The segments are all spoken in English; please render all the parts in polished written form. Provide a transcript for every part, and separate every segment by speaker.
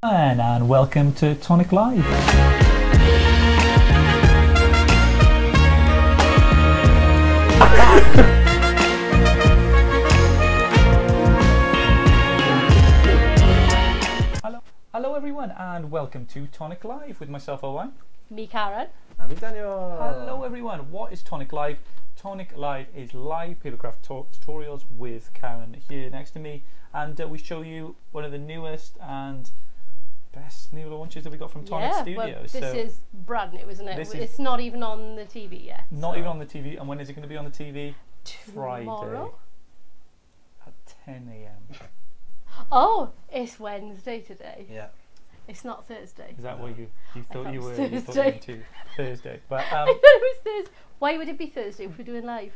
Speaker 1: And welcome to Tonic Live. Hello everyone, and welcome to Tonic Live with myself, Owen.
Speaker 2: Me, Karen.
Speaker 3: And me, Daniel.
Speaker 1: Hello everyone. What is Tonic Live? Tonic Live is live papercraft tutorials with Karen here next to me, and we show you one of the newest and best new launches that we got from Tonic Studios.
Speaker 2: Well, this is brand new, isn't it? It's not even on the TV yet.
Speaker 1: Not even on the TV. And when is it going to be on the TV?
Speaker 2: Tomorrow?
Speaker 1: Friday at 10 AM.
Speaker 2: Oh, it's Wednesday today.
Speaker 3: Yeah.
Speaker 2: It's not Thursday.
Speaker 1: Is that what you thought you were?
Speaker 2: Thursday.
Speaker 1: You thought you were into Thursday. But
Speaker 2: I thought it was Thursday. Why would it be Thursday if we're doing live?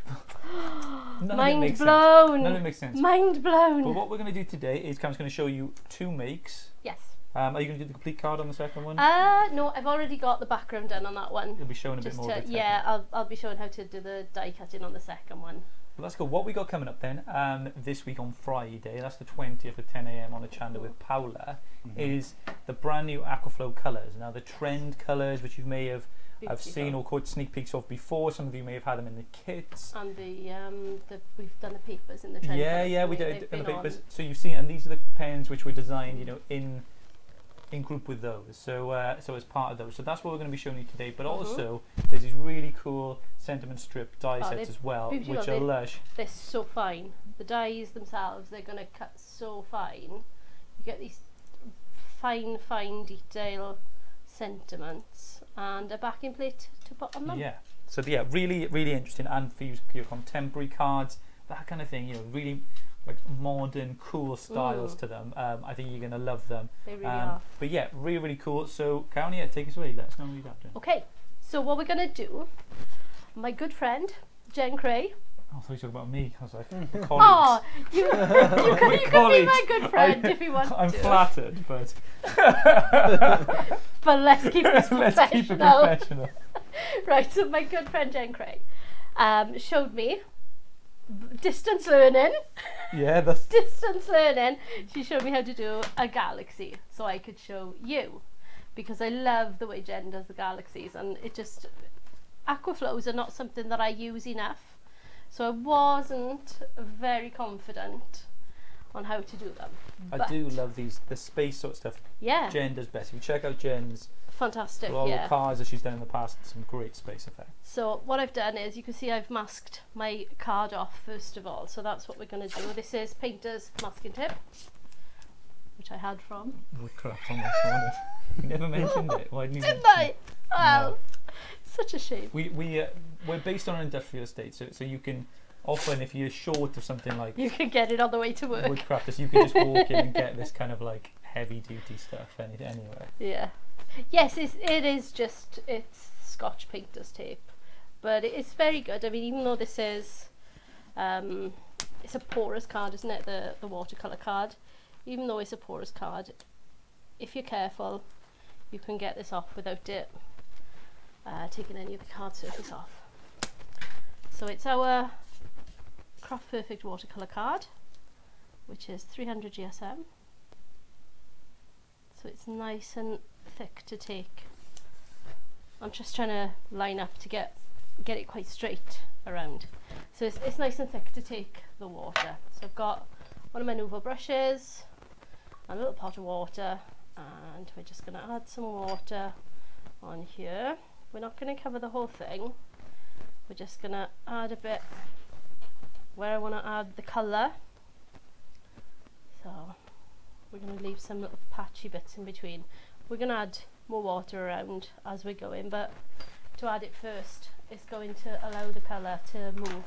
Speaker 2: Mind blown.
Speaker 1: None of it makes sense.
Speaker 2: Mind blown.
Speaker 1: But what we're going to do today is Cam's going to show you two makes.
Speaker 2: Yes.
Speaker 1: Are you going to do the complete card on the second one?
Speaker 2: No, I've already got the background done on that one.
Speaker 1: You'll be showing a bit more of it.
Speaker 2: Yeah, I'll be showing how to do the die cutting on the second one.
Speaker 1: Well, let's go. What we got coming up then, this week on Friday, that's the 20th at 10 AM on the channel with Paula, is the brand new Aqua colours. Now, the trend colours, which you may have seen or caught sneak peeks of before. Some of you may have had them in the kits.
Speaker 2: And we've done the papers in the trend.
Speaker 1: Yeah, we did in the papers. So you've seen, and these are the pens which were designed, you know, in group with those. So as part of those. So that's what we're going to be showing you today. But also, there's these really cool sentiment strip die sets as well, which are lush. They're
Speaker 2: so fine. The dies themselves, they're going to cut so fine. You get these fine detail sentiments and a backing plate to put on them.
Speaker 1: Yeah. So yeah, really interesting, and for your contemporary cards, that kind of thing. You know, really like modern, cool styles to them. I think you're going to love them.
Speaker 2: They really are.
Speaker 1: But yeah, really cool. So Karen, take us away. Let us know what you've got doing.
Speaker 2: Okay. So what we're going to do, my good friend Jen Cray.
Speaker 1: Oh, I thought you were talking about me. I was like, colleagues.
Speaker 2: Oh, you can be my good friend if you want to.
Speaker 1: I'm flattered, but
Speaker 2: but let's keep this professional.
Speaker 1: Let's keep it professional.
Speaker 2: Right, so my good friend Jen Cray showed me distance learning.
Speaker 1: Yeah, that's
Speaker 2: distance learning. She showed me how to do a galaxy, so I could show you, because I love the way Jen does the galaxies, and it just Aquaflows are not something that I use enough, so I wasn't very confident on how to do them.
Speaker 1: I do love the space sort of stuff.
Speaker 2: Yeah,
Speaker 1: Jen does best. If you check out Jen's
Speaker 2: fantastic,
Speaker 1: all the cards that she's done in the past, some great space effects. So
Speaker 2: what I've done is, you can see I've masked my card off first of all, so that's what we're going to do. This is Painter's masking tip, which I had from
Speaker 1: Woodcraft on this one. You never mentioned it. Why didn't you
Speaker 2: Didn't I? Well, no. Such a shame.
Speaker 1: We're based on an industrial estate, so you can often, if you're short of something like,
Speaker 2: you can get it on the way to work.
Speaker 1: Woodcrafters, you can just walk in and get this kind of like heavy duty stuff anyway.
Speaker 2: Yeah. Yes, it's Scotch Painter's tape, but it's very good. I mean, even though this is it's a porous card, isn't it, the watercolor card, even though it's a porous card, if you're careful, you can get this off without it taking any of the card surface off. So it's our Craft Perfect watercolor card, which is 300 GSM. So it's nice and thick to take. I'm just trying to line up to get it quite straight around. So it's nice and thick to take the water. So I've got one of my Nouveau brushes and a little pot of water, and we're just going to add some water on here. We're not going to cover the whole thing. We're just going to add a bit where I want to add the colour. So we're going to leave some little patchy bits in between. We're going to add more water around as we're going, but to add it first, it's going to allow the colour to move.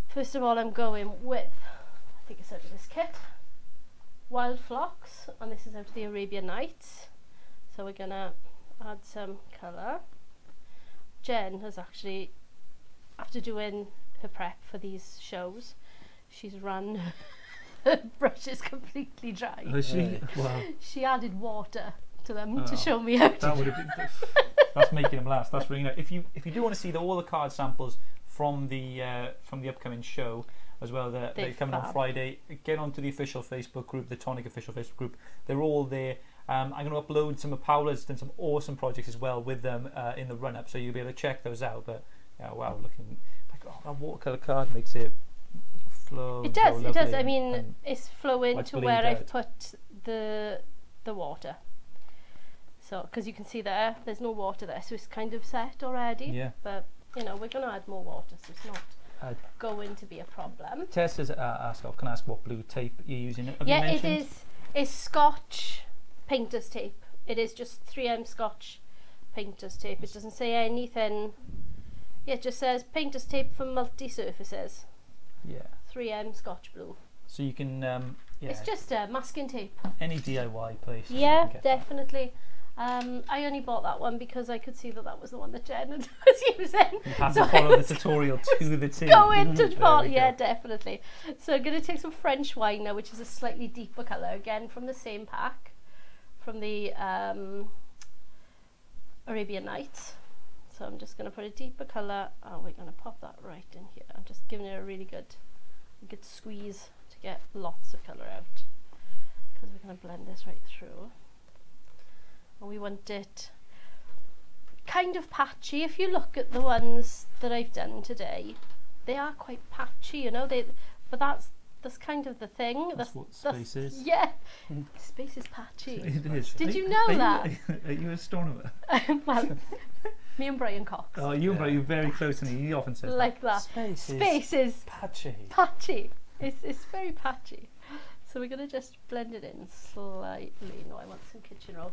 Speaker 2: First of all, I'm going with, I think it's out of this kit, Wild Phlox, and this is out of the Arabian Nights. So we're going to add some colour. Jen has actually, after doing her prep for these shows, she's run her brushes completely dry.
Speaker 1: Has she? Wow.
Speaker 2: She added water to them to show me how to
Speaker 1: that would have been, that's making them last. That's really nice. If you do want to see all the card samples from the upcoming show, as well. They're coming on
Speaker 2: fab.
Speaker 1: Friday. Get onto the official Facebook group, the Tonic official Facebook group. They're all there. I'm going to upload some of Paula's done some awesome projects as well with them in the run-up, so you'll be able to check those out. But yeah, wow, looking like that watercolor card makes it flow.
Speaker 2: It does.
Speaker 1: so
Speaker 2: It does.
Speaker 1: lovely.
Speaker 2: I mean,
Speaker 1: And
Speaker 2: it's flowing
Speaker 1: I
Speaker 2: to
Speaker 1: believe
Speaker 2: where I've
Speaker 1: that.
Speaker 2: put the water. So, because you can see there's no water there, so it's kind of set already.
Speaker 1: yeah.
Speaker 2: But you know, we're going to add more water, so it's not
Speaker 1: Uh,
Speaker 2: going to be a problem.
Speaker 1: Tess has asked, can I ask what blue tape you're using? Have you
Speaker 2: Yeah, it
Speaker 1: mentioned?
Speaker 2: is. It's Scotch painter's tape. It is just 3M Scotch painter's tape. It doesn't say anything. Yeah, it just says painter's tape for multi-surfaces.
Speaker 1: Yeah.
Speaker 2: 3M Scotch blue.
Speaker 1: So you can, yeah,
Speaker 2: It's just masking tape.
Speaker 1: any DIY place. you
Speaker 2: Yeah,
Speaker 1: can get that.
Speaker 2: definitely. I only bought that one because I could see that was the one that Jen was using.
Speaker 1: You have
Speaker 2: So
Speaker 1: to follow
Speaker 2: I
Speaker 1: the tutorial to the T.
Speaker 2: Going to
Speaker 1: There
Speaker 2: follow,
Speaker 1: we
Speaker 2: yeah,
Speaker 1: go.
Speaker 2: definitely. So I'm going to take some French wine now, which is a slightly deeper colour, again from the same pack, from the Arabian Nights. So I'm just going to put a deeper colour. Oh, we're going to pop that right in here. I'm just giving it a really good squeeze to get lots of colour out, because we're going to blend this right through. And we want it kind of patchy. If you look at the ones that I've done today, they are quite patchy, you know. But that's kind of the thing.
Speaker 1: That's what space is.
Speaker 2: Yeah, space is patchy.
Speaker 1: It is.
Speaker 2: Did you know that?
Speaker 1: Are you a astronomer?
Speaker 2: Well, me and Brian Cox.
Speaker 1: Oh, you're very close to me. He often says
Speaker 2: Like that.
Speaker 1: Space
Speaker 2: is
Speaker 1: patchy.
Speaker 2: patchy. It's very patchy. So we're going to just blend it in slightly. No, I want some kitchen roll.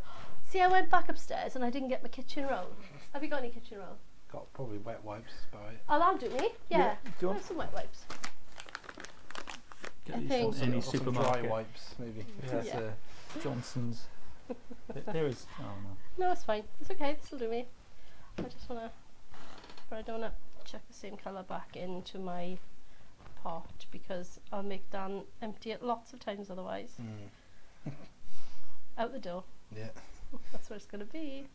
Speaker 2: See, I went back upstairs and I didn't get my kitchen roll. Have you got any kitchen roll?
Speaker 3: Got probably wet wipes by it.
Speaker 2: Oh, that'll do me. Yeah.
Speaker 1: Do you
Speaker 2: I
Speaker 1: want
Speaker 2: have some wet wipes.
Speaker 1: get
Speaker 2: I
Speaker 1: these
Speaker 2: think-
Speaker 1: from any
Speaker 3: Or some dry
Speaker 1: supermarket?
Speaker 3: wipes, maybe.
Speaker 1: Yes,
Speaker 2: Yeah.
Speaker 1: Johnson's. There is. Oh no.
Speaker 2: No, it's fine. It's okay. This will do me. I just want to, but I don't want to chuck the same colour back into my pot because I'll make Dan empty it lots of times otherwise. Out the door.
Speaker 3: Yeah.
Speaker 2: That's where it's going to be.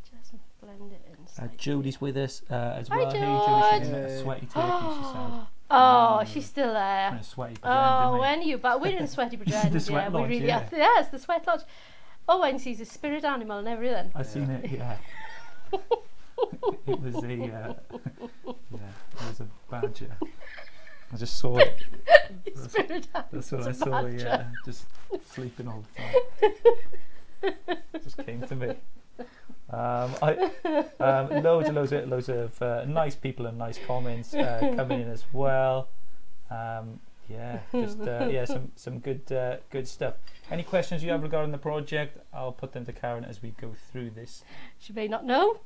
Speaker 2: Just blend it in slightly.
Speaker 1: Jody's with us as
Speaker 2: Hi,
Speaker 1: well. Hey, Jody. She's in a
Speaker 3: George.
Speaker 1: sweaty turkey. She said.
Speaker 2: Oh, she's still
Speaker 1: In
Speaker 2: there.
Speaker 1: a sweaty
Speaker 2: Oh,
Speaker 1: pajamas,
Speaker 2: when are you back? We're in a sweaty pajamas.
Speaker 1: The sweat
Speaker 2: yeah,
Speaker 1: lodge,
Speaker 2: we really
Speaker 1: yeah.
Speaker 2: are. Yeah, it's the sweat lodge. Oh, and she's a spirit animal and everything.
Speaker 1: I've seen it. Yeah. It was a yeah, it was a badger. I just saw it.
Speaker 2: Spirit animal.
Speaker 1: That's what I
Speaker 2: It's a
Speaker 1: saw.
Speaker 2: badger.
Speaker 1: Yeah, just sleeping all the time. Just came to me. Loads of nice people and nice comments coming in as well. Some good stuff. Any questions you have regarding the project? I'll put them to Karen as we go through this.
Speaker 2: She may not know.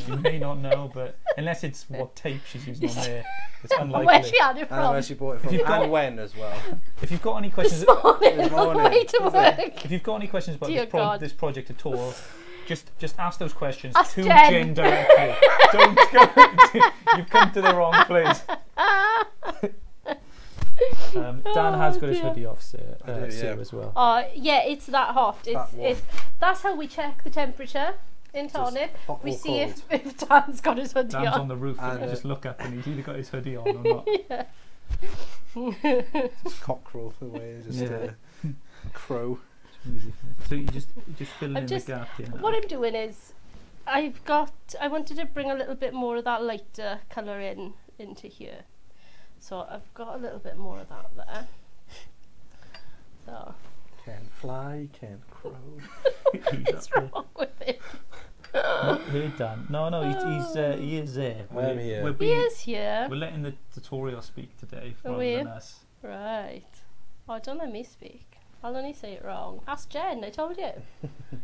Speaker 1: You may not know, but unless it's what tape she's using on there, it's
Speaker 2: Where
Speaker 1: unlikely.
Speaker 2: she had it
Speaker 3: And where
Speaker 2: from.
Speaker 3: she bought it from.
Speaker 1: you've got-
Speaker 3: And when as well.
Speaker 1: If you've got any questions,
Speaker 2: This morning
Speaker 3: This
Speaker 2: on the
Speaker 3: morning.
Speaker 2: way to work.
Speaker 1: if you've got any questions about
Speaker 2: Dear God.
Speaker 1: this project at all, just ask those questions
Speaker 2: Ask
Speaker 1: to
Speaker 2: Jen.
Speaker 1: Jen directly. Don't go. You've come to the wrong place. Dan has got his
Speaker 2: dear.
Speaker 1: hoodie off, Sue,
Speaker 3: I do,
Speaker 1: Sue
Speaker 3: yeah.
Speaker 1: as well.
Speaker 2: Yeah, it's that hot.
Speaker 3: that warm.
Speaker 2: That's how we check the temperature in Tonic.
Speaker 3: hot
Speaker 2: We
Speaker 3: or
Speaker 2: see
Speaker 3: cold.
Speaker 2: if Dan's got his hoodie
Speaker 1: Dan's on
Speaker 2: on.
Speaker 1: the roof and
Speaker 3: And,
Speaker 1: you just look up and he's either got his hoodie on or not.
Speaker 3: Just cockerel the way. Just
Speaker 1: Yeah.
Speaker 3: crow.
Speaker 1: So you just fill
Speaker 2: I'm
Speaker 1: in
Speaker 2: just-
Speaker 1: the gap. Yeah.
Speaker 2: What I'm doing is, I wanted to bring a little bit more of that lighter colour into here. So I've got a little bit more of that there. So
Speaker 3: Can fly, can crow.
Speaker 2: what's wrong with it?
Speaker 1: Here, Dan. No, he is there.
Speaker 3: I am here.
Speaker 2: He is here.
Speaker 1: We're letting the tutorial speak today
Speaker 2: Are
Speaker 1: rather
Speaker 2: we?
Speaker 1: than us.
Speaker 2: Right. Oh, don't let me speak. I'll only say it wrong. Ask Jen, I told you.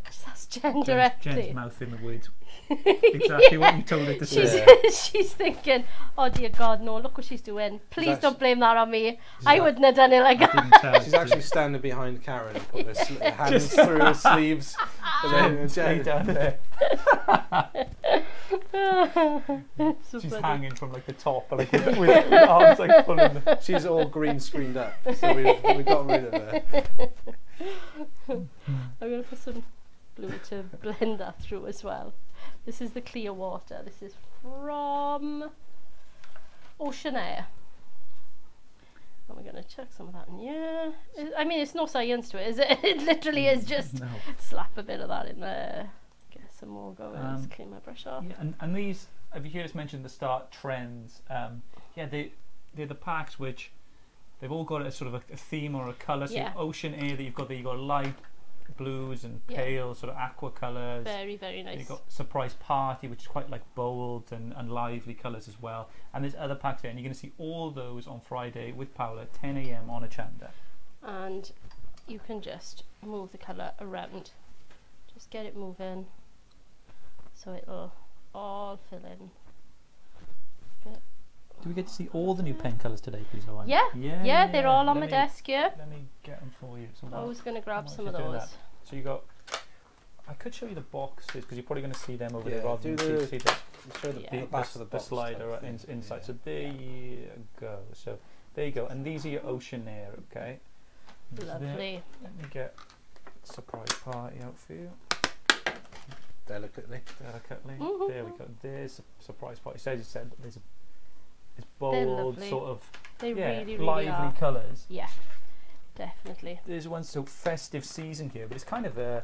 Speaker 2: Just ask Jen directly.
Speaker 1: Jen's mouth in the words. Exactly what you told her to
Speaker 2: She's,
Speaker 1: say.
Speaker 2: she's thinking, oh dear God, no, look what she's doing. Please
Speaker 3: actually-
Speaker 2: don't blame that on me. I wouldn't have done it like that.
Speaker 1: Didn't tell
Speaker 3: She's
Speaker 1: her
Speaker 3: actually
Speaker 1: to.
Speaker 3: standing behind Karen and put her hands through her sleeves. And then
Speaker 1: Stay
Speaker 3: Jen,
Speaker 1: down there.
Speaker 2: So
Speaker 1: She's
Speaker 2: funny.
Speaker 1: hanging from like the top, like with arms like pulling.
Speaker 3: she's all green screened up, so we got rid of her.
Speaker 2: I'm going to put some blue to blend that through as well. This is the clear water. This is from Ocean Air. And we're going to chuck some of that in here. I mean, it's no science to it, is it? It literally is just slap a bit of that in there. Get some more going. Let's clean my brush off.
Speaker 1: Yeah, and these, have you heard us mention at the start, trends? Yeah, they're the packs which they've all got a sort of a theme or a colour. So ocean air that you've got light blues and pale sort of aqua colours.
Speaker 2: Very, very nice.
Speaker 1: You've got surprise party, which is quite like bold and lively colours as well. And there's other packs there, and you're going to see all those on Friday with Paula, 10 AM on a chanda.
Speaker 2: And you can just move the colour around. Just get it moving, so it'll all fill in.
Speaker 1: Do we get to see all the new pen colours today, please, Owen?
Speaker 2: Yeah, they're all on my desk here.
Speaker 1: Let me get them for you. So
Speaker 2: I was going to grab some of those.
Speaker 1: So you got, I could show you the boxes, because you're probably going to see them over there rather than see the back of the slider inside. So there you go. So there you go. And these are your ocean air, okay?
Speaker 2: Lovely.
Speaker 1: Let me get surprise party out for you.
Speaker 3: Delicately.
Speaker 1: There we go. There's a surprise party. So as you said, there's it's bold, sort of
Speaker 2: really
Speaker 1: lively colours.
Speaker 2: Yeah, definitely.
Speaker 1: There's one so festive season here, but it's kind of a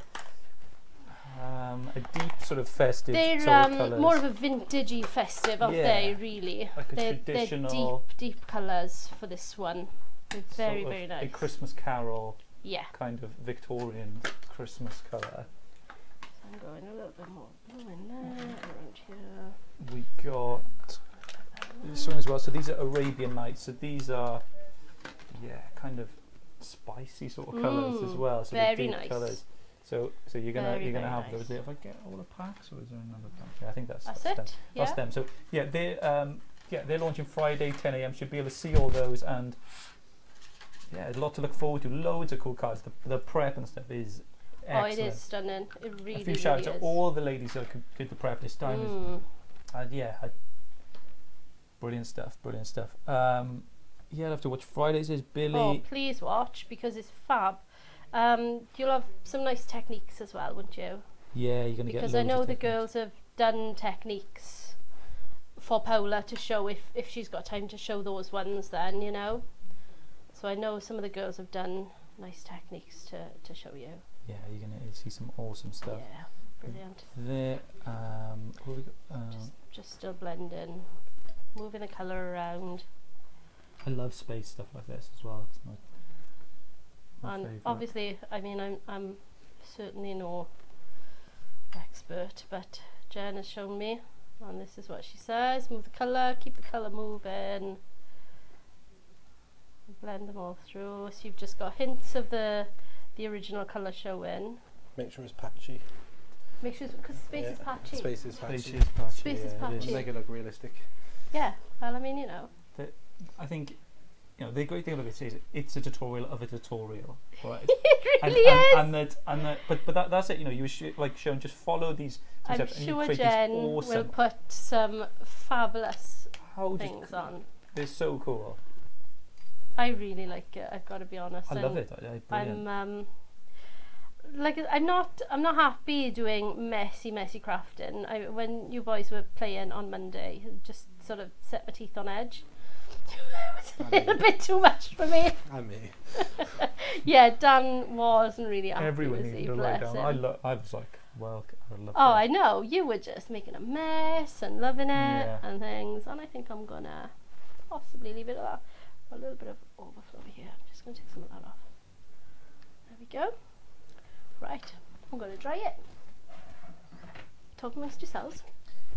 Speaker 1: deep sort of festive sort of colours.
Speaker 2: More of a vintagey festive, aren't they? Really,
Speaker 1: like a traditional.
Speaker 2: They're deep colours for this one. They're very, very nice.
Speaker 1: A Christmas Carol.
Speaker 2: Yeah.
Speaker 1: Kind of Victorian Christmas colour.
Speaker 2: So I'm going a little bit more blue in there, around here.
Speaker 1: We got this one as well. So these are Arabian Nights. So these are, kind of spicy sort of colours as well. So
Speaker 2: very
Speaker 1: deep
Speaker 2: nice
Speaker 1: colours. So you're gonna have those there. If I get all the packs, or is there another pack? Yeah, I think that's
Speaker 2: it.
Speaker 1: Them.
Speaker 2: Yeah.
Speaker 1: That's them. So they're launching Friday 10 AM. Should be able to see all those, and there's a lot to look forward to. Loads of cool cards. The prep and stuff is excellent.
Speaker 2: Oh, it is stunning. It really,
Speaker 1: a few shout out to all the ladies that did the prep this time. Brilliant stuff. I'll have to watch Fridays. Is Billy?
Speaker 2: Oh, please watch, because it's fab. You'll have some nice techniques as well, won't you?
Speaker 1: Yeah, you're gonna get.
Speaker 2: Because I know the girls have done techniques for Paula to show if she's got time to show those ones. Then so I know some of the girls have done nice techniques to show you.
Speaker 1: Yeah, you're gonna see some awesome stuff.
Speaker 2: Yeah, brilliant.
Speaker 1: There, what we got?
Speaker 2: Just still blending, moving the colour around.
Speaker 1: I love space stuff like this as well. It's my
Speaker 2: and
Speaker 1: favourite.
Speaker 2: Obviously, I mean, I'm certainly no expert, but Jen has shown me, and this is what she says: move the colour, keep the colour moving, blend them all through. So you've just got hints of the original colour showing.
Speaker 3: Make sure it's patchy.
Speaker 2: Make sure, because space is patchy.
Speaker 3: Space is patchy.
Speaker 2: Space is patchy.
Speaker 3: Make it look realistic.
Speaker 2: Yeah, well, I mean,
Speaker 1: I think, the great thing about it is it's a tutorial of a tutorial, right?
Speaker 2: It really is.
Speaker 1: But that's it. You were showing, just follow these steps, and
Speaker 2: sure
Speaker 1: you create
Speaker 2: Jen
Speaker 1: these awesome.
Speaker 2: will put some fabulous things on.
Speaker 1: They're so cool.
Speaker 2: I really like it. I've got to be honest.
Speaker 1: I love it.
Speaker 2: I'm not happy doing messy crafting. When you boys were playing on Monday, it just sort of set my teeth on edge. It was a little bit too much for me.
Speaker 3: And me.
Speaker 2: Yeah, Dan wasn't really happy.
Speaker 1: Everyone needed to lie down. I was like, well, I love.
Speaker 2: Oh, I know. You were just making a mess and loving it and things, and I think I'm gonna possibly leave it at that. A little bit of overflow here. I'm just gonna take some of that off. There we go. Right, I'm gonna dry it. Talk amongst yourselves.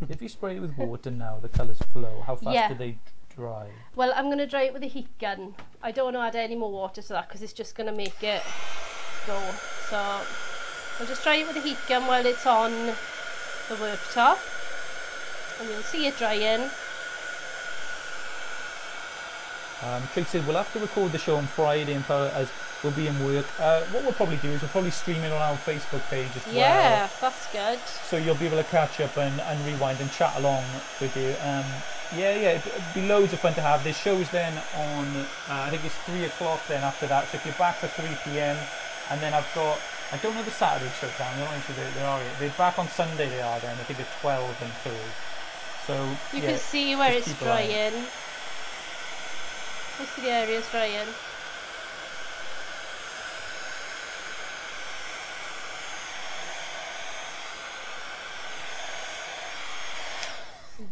Speaker 1: If you spray it with water now, the colours flow. How fast do they dry?
Speaker 2: Well, I'm going to dry it with a heat gun. I don't want to add any more water to that because it's just going to make it go. So I'll just dry it with a heat gun while it's on the worktop, and you'll see it drying.
Speaker 1: Tracy said we'll have to record the show on Friday, and as we'll be in work. What we'll probably do is we'll probably stream it on our Facebook page as well.
Speaker 2: Yeah, that's good.
Speaker 1: So you'll be able to catch up and rewind and chat along with you. It'd be loads of fun to have. There's shows then on, I think it's 3 o'clock then after that. So if you're back for 3 PM, and then I don't know the Saturday show down. I'm not sure they're back on Sunday. They are then. I think it's 12 and 2. So
Speaker 2: you can see where it's drying. Most of the area's drying.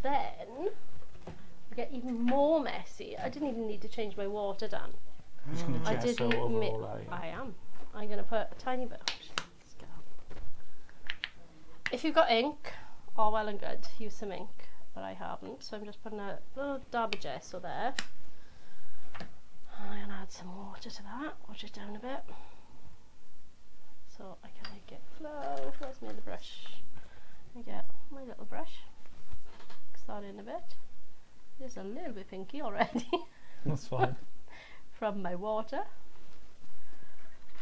Speaker 2: Then we get even more messy. I didn't even need to change my water down.
Speaker 1: I'm just going
Speaker 2: I
Speaker 1: to gesso
Speaker 2: didn't.
Speaker 1: overall, are you?
Speaker 2: I am. I'm going to put a tiny bit. Let's get out. If you've got ink, all well and good. Use some ink, but I haven't. So I'm just putting a little dab of gesso there. I'm going to add some water to that. Wash it down a bit, so I can make it flow. Where's my other brush? I get my little brush. Mix that in a bit. It's a little bit pinky already.
Speaker 1: That's fine.
Speaker 2: From my water.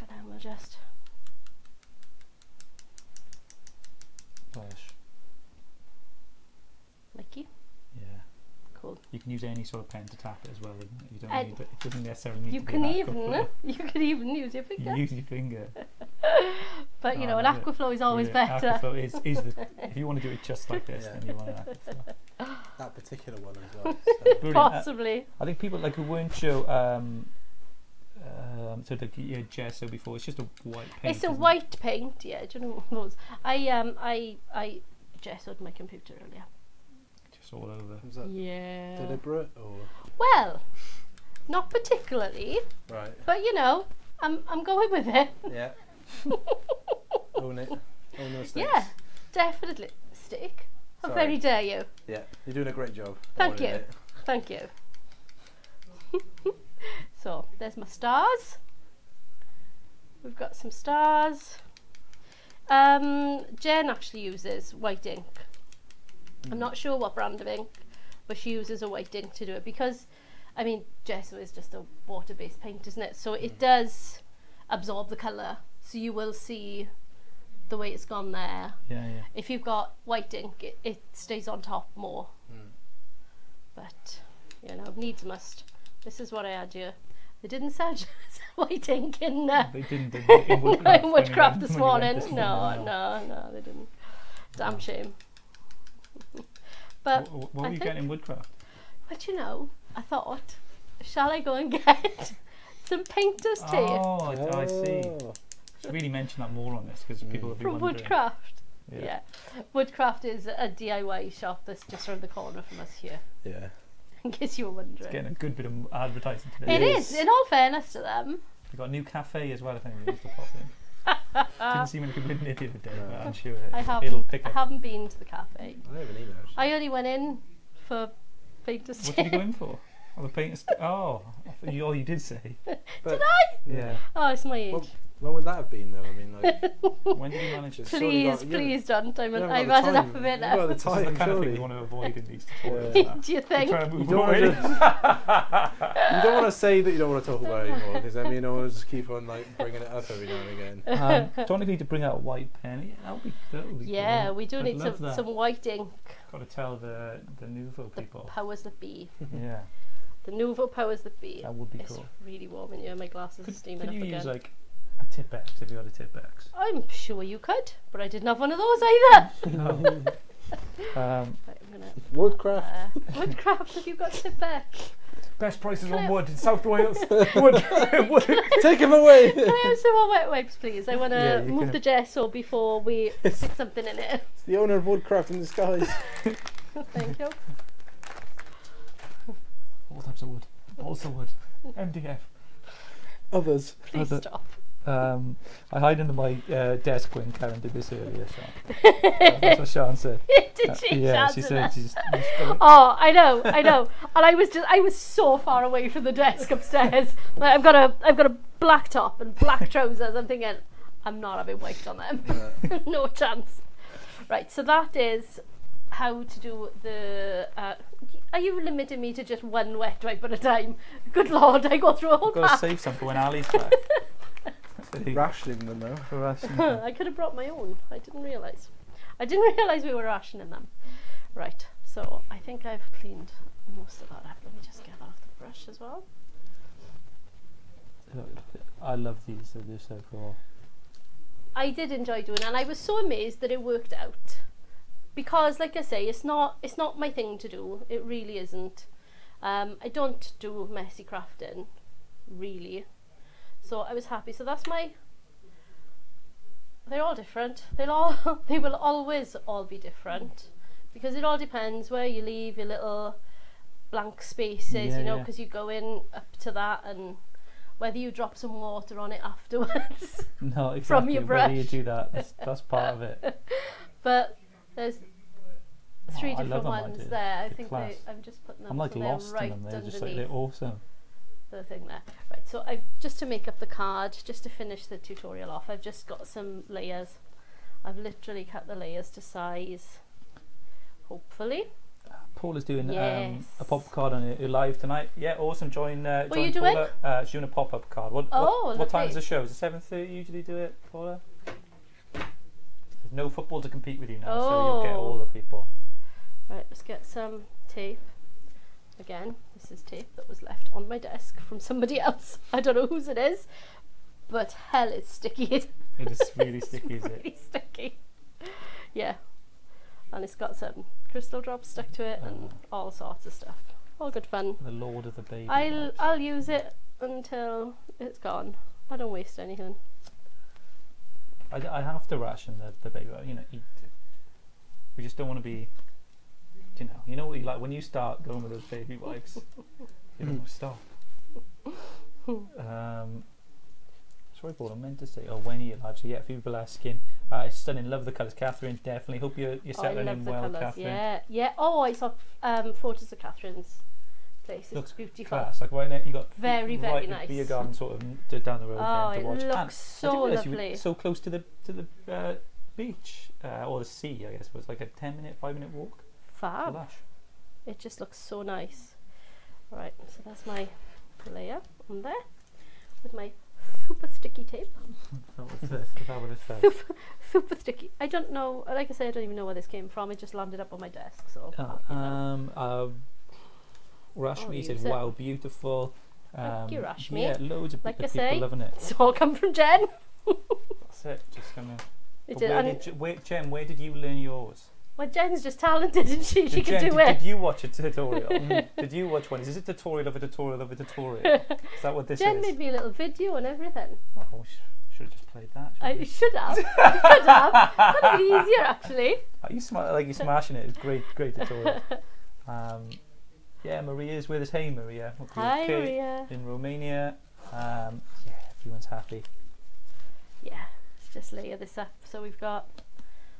Speaker 2: And then we'll just
Speaker 1: Gosh.
Speaker 2: likey.
Speaker 1: Yeah.
Speaker 2: Cool.
Speaker 1: You can use any sort of pen to tap it as well. You don't need it. It doesn't necessarily need
Speaker 2: You
Speaker 1: to be
Speaker 2: can
Speaker 1: an
Speaker 2: even
Speaker 1: Aquaflow.
Speaker 2: use your finger.
Speaker 1: You use your finger.
Speaker 2: But you
Speaker 1: Oh,
Speaker 2: know,
Speaker 1: I
Speaker 2: an
Speaker 1: love it.
Speaker 2: Aquaflow is always
Speaker 1: Brilliant.
Speaker 2: better.
Speaker 1: Aquaflow is the, if you want to do it just like this,
Speaker 3: Yeah.
Speaker 1: then you want an Aquaflow.
Speaker 3: That particular one as well. So.
Speaker 1: Brilliant.
Speaker 2: Possibly.
Speaker 1: I think people like who weren't sure. So like you had gesso before. It's just a white paint.
Speaker 2: It's a
Speaker 1: isn't it?
Speaker 2: white paint, yeah. Do you know what those? I gessoed my computer earlier.
Speaker 1: Just all over.
Speaker 3: Was that
Speaker 2: Yeah.
Speaker 3: deliberate or
Speaker 2: Well, not particularly,
Speaker 3: right?
Speaker 2: but you know, I'm going with it.
Speaker 3: Yeah. Own it. Own those things.
Speaker 2: Yeah, definitely. Stick. How
Speaker 3: Sorry.
Speaker 2: very dare you?
Speaker 3: Yeah. You're doing a great job.
Speaker 2: Thank
Speaker 3: Owning
Speaker 2: you.
Speaker 3: it.
Speaker 2: Thank you. So there's my stars. We've got some stars. Jen actually uses white ink. I'm not sure what brand of ink, but she uses a white ink to do it because, I mean, gesso is just a water-based paint, isn't it? So it does absorb the colour, so you will see the way it's gone there.
Speaker 1: Yeah, yeah.
Speaker 2: If you've got white ink, it stays on top more. But, you know, needs must. This is what I had here. They didn't sell white ink in
Speaker 1: They didn't in Woodcraft,
Speaker 2: in
Speaker 1: when you
Speaker 2: Woodcraft
Speaker 1: went-
Speaker 2: this
Speaker 1: when you went
Speaker 2: morning.
Speaker 1: this
Speaker 2: No, they didn't. Damn shame. But
Speaker 1: What
Speaker 2: I
Speaker 1: were you
Speaker 2: think-
Speaker 1: getting in Woodcraft?
Speaker 2: But you know, I thought, shall I go and get some painter's tape
Speaker 1: Oh, I see. Should really mention that more on this because people will be
Speaker 2: from
Speaker 1: wondering.
Speaker 2: Woodcraft?
Speaker 1: Yeah.
Speaker 2: Yeah. Woodcraft is a DIY shop that's just around the corner from us here,
Speaker 3: Yeah.
Speaker 2: in case you were wondering.
Speaker 1: Getting a good bit of advertising today.
Speaker 2: It is, in all fairness to them.
Speaker 1: We've got a new cafe as well, if anyone wants to pop in. Didn't see many people in there the other day, but I'm sure
Speaker 2: I
Speaker 1: it'll pick up.
Speaker 2: haven't been to the cafe.
Speaker 3: I haven't emailed.
Speaker 2: I only went in for painter's
Speaker 1: What did you
Speaker 2: tape.
Speaker 1: go in for? Oh, the paint. Oh, you did say.
Speaker 3: But,
Speaker 2: Did I?
Speaker 1: Yeah.
Speaker 2: Oh, it's my age.
Speaker 3: Well, when would that have been though? I mean, like,
Speaker 1: When did you manage it?
Speaker 3: Surely
Speaker 2: Please,
Speaker 3: got- yeah.
Speaker 2: please don't.
Speaker 3: you haven't got
Speaker 2: I've
Speaker 3: the
Speaker 2: had
Speaker 3: time.
Speaker 2: enough of it
Speaker 3: You've
Speaker 2: now.
Speaker 3: got the
Speaker 1: This is the
Speaker 3: time,
Speaker 1: kind of thing
Speaker 3: surely.
Speaker 1: you want to avoid in these
Speaker 3: Yeah.
Speaker 1: tutorials.
Speaker 2: Do you think?
Speaker 1: Trying to
Speaker 3: You
Speaker 1: move
Speaker 3: don't
Speaker 1: away.
Speaker 3: You don't want to say that you don't want to talk about it anymore, because then you know we'll just keep on like bringing it up every now and again.
Speaker 1: Tonic need to bring out a white pen. Yeah, that would be
Speaker 2: Yeah,
Speaker 1: cool.
Speaker 2: we do
Speaker 1: I'd
Speaker 2: need
Speaker 1: love that.
Speaker 2: some white ink.
Speaker 1: Got to tell the Nouveau
Speaker 2: The
Speaker 1: people.
Speaker 2: powers that be.
Speaker 1: Yeah,
Speaker 2: The Nouveau powers that be.
Speaker 1: that would be
Speaker 2: It's
Speaker 1: cool.
Speaker 2: really warm in here. My glasses are steaming
Speaker 1: Could
Speaker 2: up
Speaker 1: you
Speaker 2: again.
Speaker 1: use like a Tip-X if you had a Tip-X?
Speaker 2: I'm sure you could, but I didn't have one of those either.
Speaker 1: No.
Speaker 2: Right, I'm gonna
Speaker 3: Woodcraft.
Speaker 2: Woodcraft. Have you got Tip-X?
Speaker 1: Best prices
Speaker 2: Can
Speaker 1: on
Speaker 2: I-
Speaker 1: wood in South Wales. wood.
Speaker 3: Take him away.
Speaker 2: Can I have some more wet wipes, please? I want to
Speaker 1: Yeah, you
Speaker 2: move
Speaker 1: can-
Speaker 2: the gesso before we stick something in it.
Speaker 3: It's the owner of Woodcraft in disguise.
Speaker 2: Thank you.
Speaker 1: All types of wood. Also wood. MDF.
Speaker 3: Others.
Speaker 2: Please
Speaker 1: Other-
Speaker 2: stop.
Speaker 1: I hide under my desk when Karen did this earlier, so that's what Sean said.
Speaker 2: Did she?
Speaker 1: Yeah,
Speaker 2: Shaz
Speaker 1: she
Speaker 2: in
Speaker 1: said
Speaker 2: it?
Speaker 1: she's.
Speaker 2: Oh, I know. And I was so far away from the desk upstairs. Like, I've got a black top and black trousers. I'm thinking, I'm not having white on them.
Speaker 3: Yeah.
Speaker 2: No chance. Right, so that is how to do the. Are you limiting me to just one wet wipe at a time? Good Lord, I go through a whole
Speaker 1: I've got to
Speaker 2: pack.
Speaker 1: save some for when Ali's back.
Speaker 3: Rationing them now.
Speaker 1: For ration.
Speaker 2: I could have brought my own. I didn't realise. We were rationing them. Right, so I think I've cleaned most of that up. Let me just get that off the brush as well.
Speaker 1: I love these. They're so cool.
Speaker 2: I did enjoy doing it, and I was so amazed that it worked out. Because, like I say, it's not my thing to do. It really isn't. I don't do messy crafting, really. So I was happy. So that's my... They're all different. They will always all be different, because it all depends where you leave your little blank spaces, you know, because you go in up to that, and whether you drop some water on it afterwards.
Speaker 1: No, exactly.
Speaker 2: From your brush.
Speaker 1: Whether you do that, that's part of it.
Speaker 2: But there's 3 different ones
Speaker 1: ideas.
Speaker 2: there. I
Speaker 1: They're
Speaker 2: think
Speaker 1: class.
Speaker 2: I'm just putting them.
Speaker 1: I'm like
Speaker 2: so they're
Speaker 1: lost
Speaker 2: right
Speaker 1: in them. They're just like,
Speaker 2: underneath
Speaker 1: they're awesome.
Speaker 2: the thing there. Right, so I've just to make up the card, just to finish the tutorial off, I've just got some layers. I've literally cut the layers to size, hopefully.
Speaker 1: Paula's doing
Speaker 2: Yes.
Speaker 1: a pop card on her live tonight. Yeah, awesome. Join.
Speaker 2: What
Speaker 1: join
Speaker 2: are you doing?
Speaker 1: Paula. She's doing a pop-up card. What time
Speaker 2: lovely.
Speaker 1: is the show? Is it 7:30? Usually do it, Paula. There's no football to compete with you now, so you'll get all the people.
Speaker 2: Right, let's get some tape. Again, this is tape that was left on my desk from somebody else. I don't know whose it is, but hell, it's sticky.
Speaker 1: It is really sticky, is it?
Speaker 2: Really sticky. Yeah, and it's got some crystal drops stuck to it and all sorts of stuff. All good fun.
Speaker 1: The Lord of the Baby.
Speaker 2: I'll use it until it's gone. I don't waste anything.
Speaker 1: I have to ration the baby, you know, eat. We just don't want to be, you know what you like when you start going with those baby wipes, you don't want to stop. Sorry, Paul, I meant to say, when are you allowed to? Yeah, people are asking. It's stunning, love the colours. Catherine, definitely. Hope you're settling in well, Catherine.
Speaker 2: Yeah. Oh, I saw photos of Catherine's place. It's beautiful.
Speaker 1: Class. Like right now, you got
Speaker 2: very nice.
Speaker 1: beer garden sort of down the road.
Speaker 2: Oh,
Speaker 1: to watch.
Speaker 2: It looks so lovely.
Speaker 1: So close to the beach or the sea, I guess. It was like a 5-minute walk.
Speaker 2: Fab.
Speaker 1: Lush.
Speaker 2: It just looks so nice. Right, so that's my layer on there with my super sticky tape. Super sticky. I don't know, like I say, I don't even know where this came from. It just landed up on my desk. So
Speaker 1: Rashmi said, wow, beautiful.
Speaker 2: Thank you, Rashmi.
Speaker 1: Yeah, loads of
Speaker 2: like
Speaker 1: people loving it.
Speaker 2: It's all come from Jen.
Speaker 1: That's it, just gonna... Jen, where did you learn yours?
Speaker 2: Well, Jen's just talented, isn't she? She can do
Speaker 1: Did
Speaker 2: it.
Speaker 1: you watch a tutorial? Did you watch one? Is this a tutorial of a tutorial of a tutorial? Is that what this
Speaker 2: Jen
Speaker 1: is?
Speaker 2: made me a little video and everything.
Speaker 1: Oh, we should have just played that.
Speaker 2: I should have. That'd be easier, actually.
Speaker 1: You you're smashing it. It's great tutorial. Yeah, Maria's with us. Hey, Maria.
Speaker 2: Hi, Maria.
Speaker 1: In Romania. Yeah, everyone's happy.
Speaker 2: Yeah, let's just layer this up. So we've got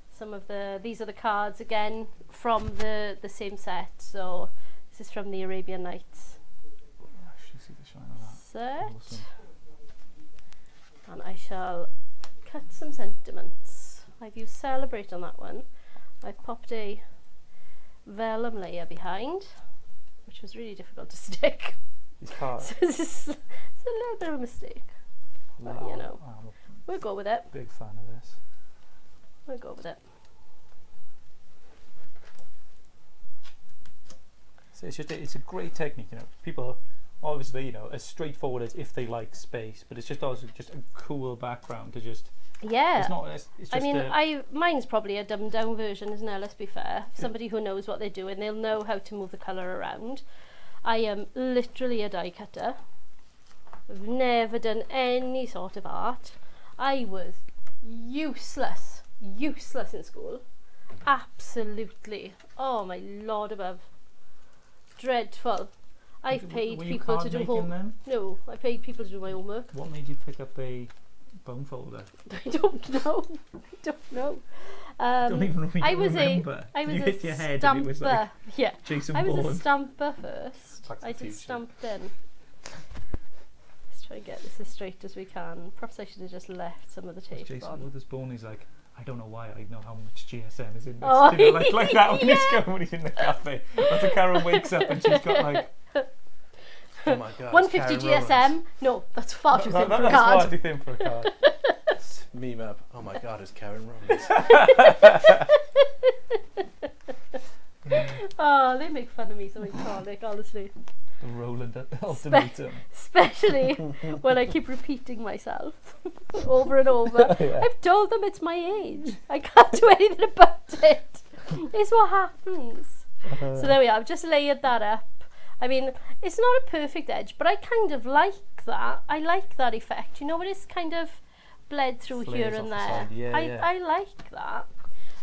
Speaker 2: some of these are the cards again from the same set. So this is from the Arabian Nights
Speaker 1: See the shine on that.
Speaker 2: set.
Speaker 1: Awesome.
Speaker 2: And I shall cut some sentiments. I've used Celebrate on that one. I've popped a vellum layer behind, which was really difficult to stick.
Speaker 1: These cards.
Speaker 2: So it's a little bit of a mistake. But you know, we'll go with it.
Speaker 1: Big fan of this.
Speaker 2: We'll go with it.
Speaker 1: So it's a great technique, you know. People obviously, you know, as straightforward as if they like space, but it's just also just a cool background to just.
Speaker 2: Yeah.
Speaker 1: It's not. It's just
Speaker 2: I mean, mine's probably a dumbed down version, isn't it? Let's be fair. Somebody who knows what they're doing, they'll know how to move the colour around. I am literally a die cutter. I've never done any sort of art. I was useless in school. Absolutely. Oh my Lord above. Dreadful. I've paid people to do homework. No, I paid people to do my homework.
Speaker 1: What made you pick up a bone folder?
Speaker 2: I don't know.
Speaker 1: Don't even remember.
Speaker 2: I was
Speaker 1: you
Speaker 2: a
Speaker 1: hit your head
Speaker 2: stamper.
Speaker 1: And it was like
Speaker 2: yeah.
Speaker 1: Jason
Speaker 2: I was
Speaker 1: Bourne.
Speaker 2: a stamper first.
Speaker 3: Back to
Speaker 2: I
Speaker 3: the
Speaker 2: did
Speaker 3: future.
Speaker 2: stamping. Let's try and get this as straight as we can. Perhaps I should have just left some of the tape
Speaker 1: Jason
Speaker 2: on.
Speaker 1: Witherspoon is like, I don't know why I know how much GSM is in this.
Speaker 2: Oh,
Speaker 1: you know, like that when
Speaker 2: yeah.
Speaker 1: he's in the cafe. After Karen wakes up and she's got like,
Speaker 3: Oh my god.
Speaker 2: 150 GSM. No, that's far too thin for a
Speaker 1: that's
Speaker 2: card.
Speaker 1: far too thin for a card.
Speaker 3: Meme up. Oh my god, it's Karen Rollins.
Speaker 2: Oh, they make fun of me so iconic, honestly.
Speaker 1: The Roland ultimatum.
Speaker 2: Especially when I keep repeating myself over and over.
Speaker 1: Yeah.
Speaker 2: I've told them it's my age. I can't do anything about it. It's what happens. So there we are. I've just layered that up. I mean, it's not a perfect edge, but I kind of like that. I like that effect. You know, when it's kind of bled through here and there. I like that.